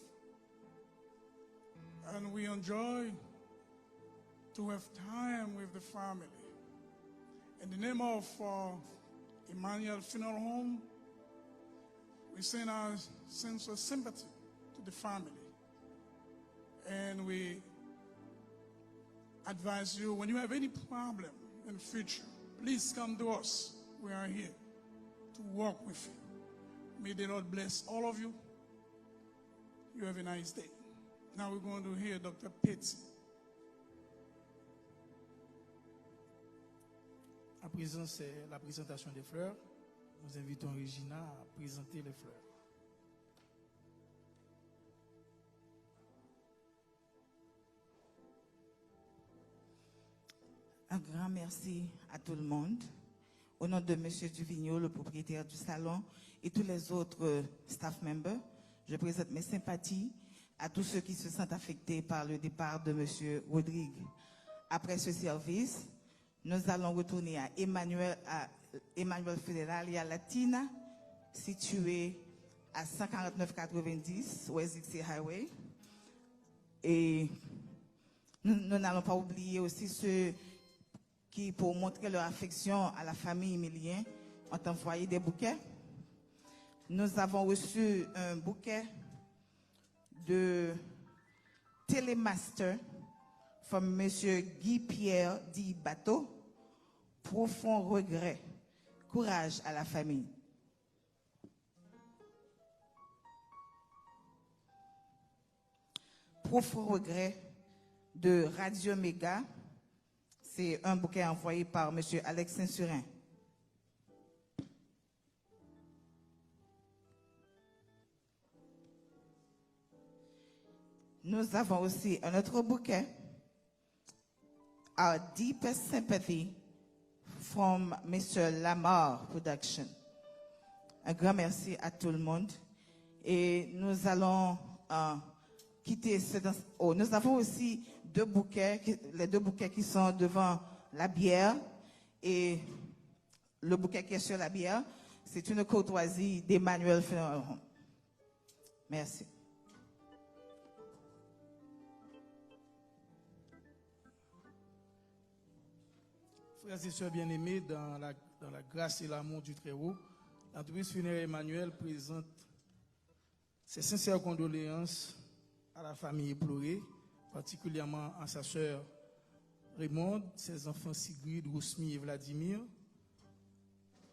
And we enjoy to have time with the family. In the name of Emmanuel Funeral Home, we send our sense of sympathy to the family. And we advise you, when you have any problem in the future, please come to us. We are here to work with you. May the Lord bless all of you. You have a nice day. Now we're going to hear Dr. Pitts. À présent, c'est la présentation des fleurs. Nous invitons Regina à présenter les fleurs. Un grand merci à tout le monde. Au nom de M. Duvigneau, le propriétaire du salon, et tous les autres staff members, je présente mes sympathies à tous ceux qui se sentent affectés par le départ de M. Rodrigue. Après ce service, nous allons retourner à Emmanuel Federalia Latina, situé à 14990 West Dixie Highway. Et nous n'allons pas oublier aussi ceux qui, pour montrer leur affection à la famille Millien, ont envoyé des bouquets. Nous avons reçu un bouquet de Telemaster from M. Guy-Pierre Di Bateau. Profond regret. Courage à la famille. Profond regret de Radio Méga. C'est un bouquet envoyé par M. Alex Saint-Surin. Nous avons aussi un autre bouquet. Our deepest sympathy from Mr. Lamar Production. Un grand merci à tout le monde. Et nous allons quitter nous avons aussi deux bouquets, les deux bouquets qui sont devant la bière. Et le bouquet qui est sur la bière, c'est une courtoisie d'Emmanuel Funeral Home. Merci. Frères et sœurs bien-aimés, dans la grâce et l'amour du Très-Haut, l'entreprise funéraire Emmanuel présente ses sincères condoléances à la famille éplorée, particulièrement à sa sœur Raymonde, ses enfants Sigrid, Rousmi et Vladimir.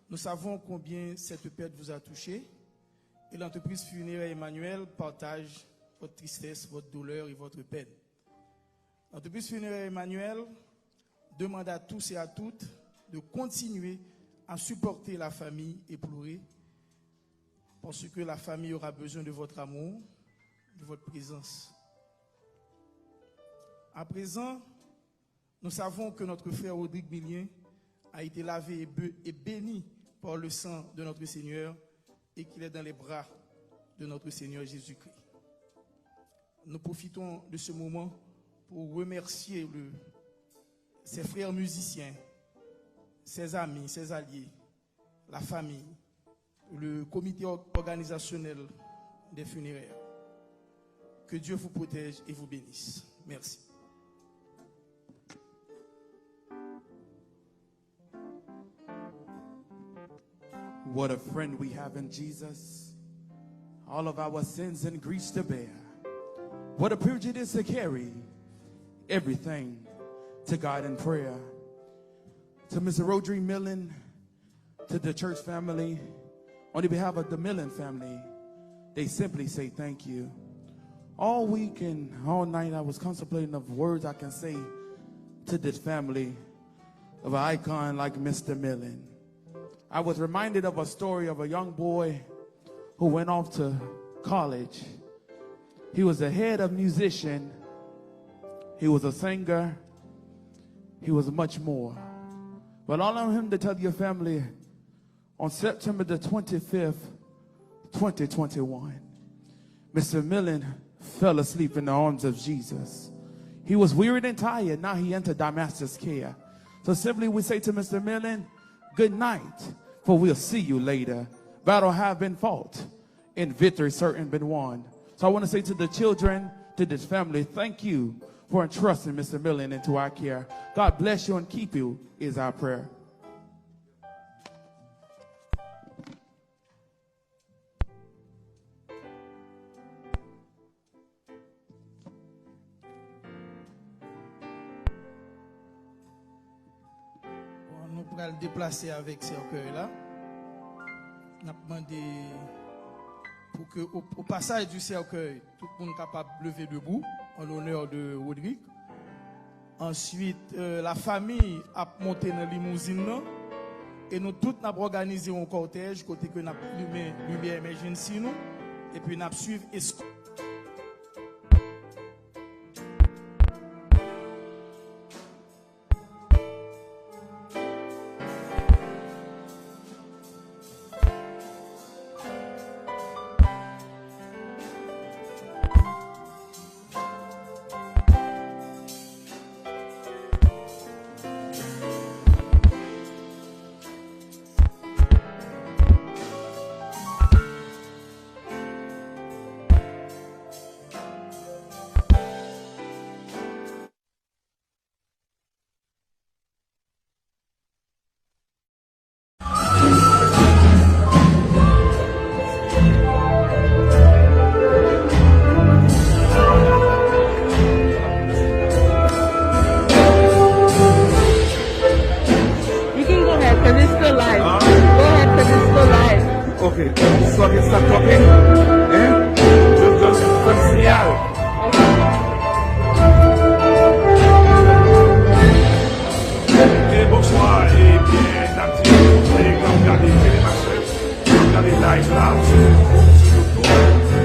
Nous savons combien cette perte vous a touché et l'entreprise funéraire Emmanuel partage votre tristesse, votre douleur et votre peine. L'entreprise funéraire Emmanuel demande à tous et à toutes de continuer à supporter la famille éplorée parce que la famille aura besoin de votre amour, de votre présence. À présent, nous savons que notre frère Rodrigue Millien a été lavé et béni par le sang de notre Seigneur et qu'il est dans les bras de notre Seigneur Jésus-Christ. Nous profitons de ce moment pour remercier ses frères musiciens, ses amis, ses alliés, la famille, le comité organisationnel des funéraires. Que Dieu vous protège et vous bénisse. Merci. What a friend we have in Jesus. All of our sins and griefs to bear. What a privilege it is to carry everything to God in prayer. To Mr. Rodrigue Millen, to the church family, on behalf of the Millen family, they simply say thank you. All week and all night I was contemplating of words I can say to this family of an icon like Mr. Millen. I was reminded of a story of a young boy who went off to college. He was a head of musician. He was a singer. He was much more. But all of him to tell your family, on September the 25th, 2021, Mr. Millen fell asleep in the arms of Jesus. He was wearied and tired. Now he entered Damascus care. So simply we say to Mr. Millen, good night, for we'll see you later. Battle have been fought, and victory certain been won. So I want to say to the children, to this family, thank you for entrusting Mr. Millen into our care. God bless you and keep you is our prayer. Nous pourrons le déplacer avec ce recueil-là. On a demandé pour que au passage du cercueil, tout le monde capable de lever debout en l'honneur de Rodrigue. Ensuite, la famille a monté dans la limousine là, et nous tous avons organisé un cortège côté que nous avons allumé lumière emergency nous et puis nous avons suivi escorte. Okay, so I can start talking. Just signal. Bonsoir et bien comme regardez les regardez live là sur YouTube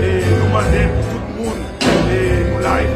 et nous demandons tout le monde et nous live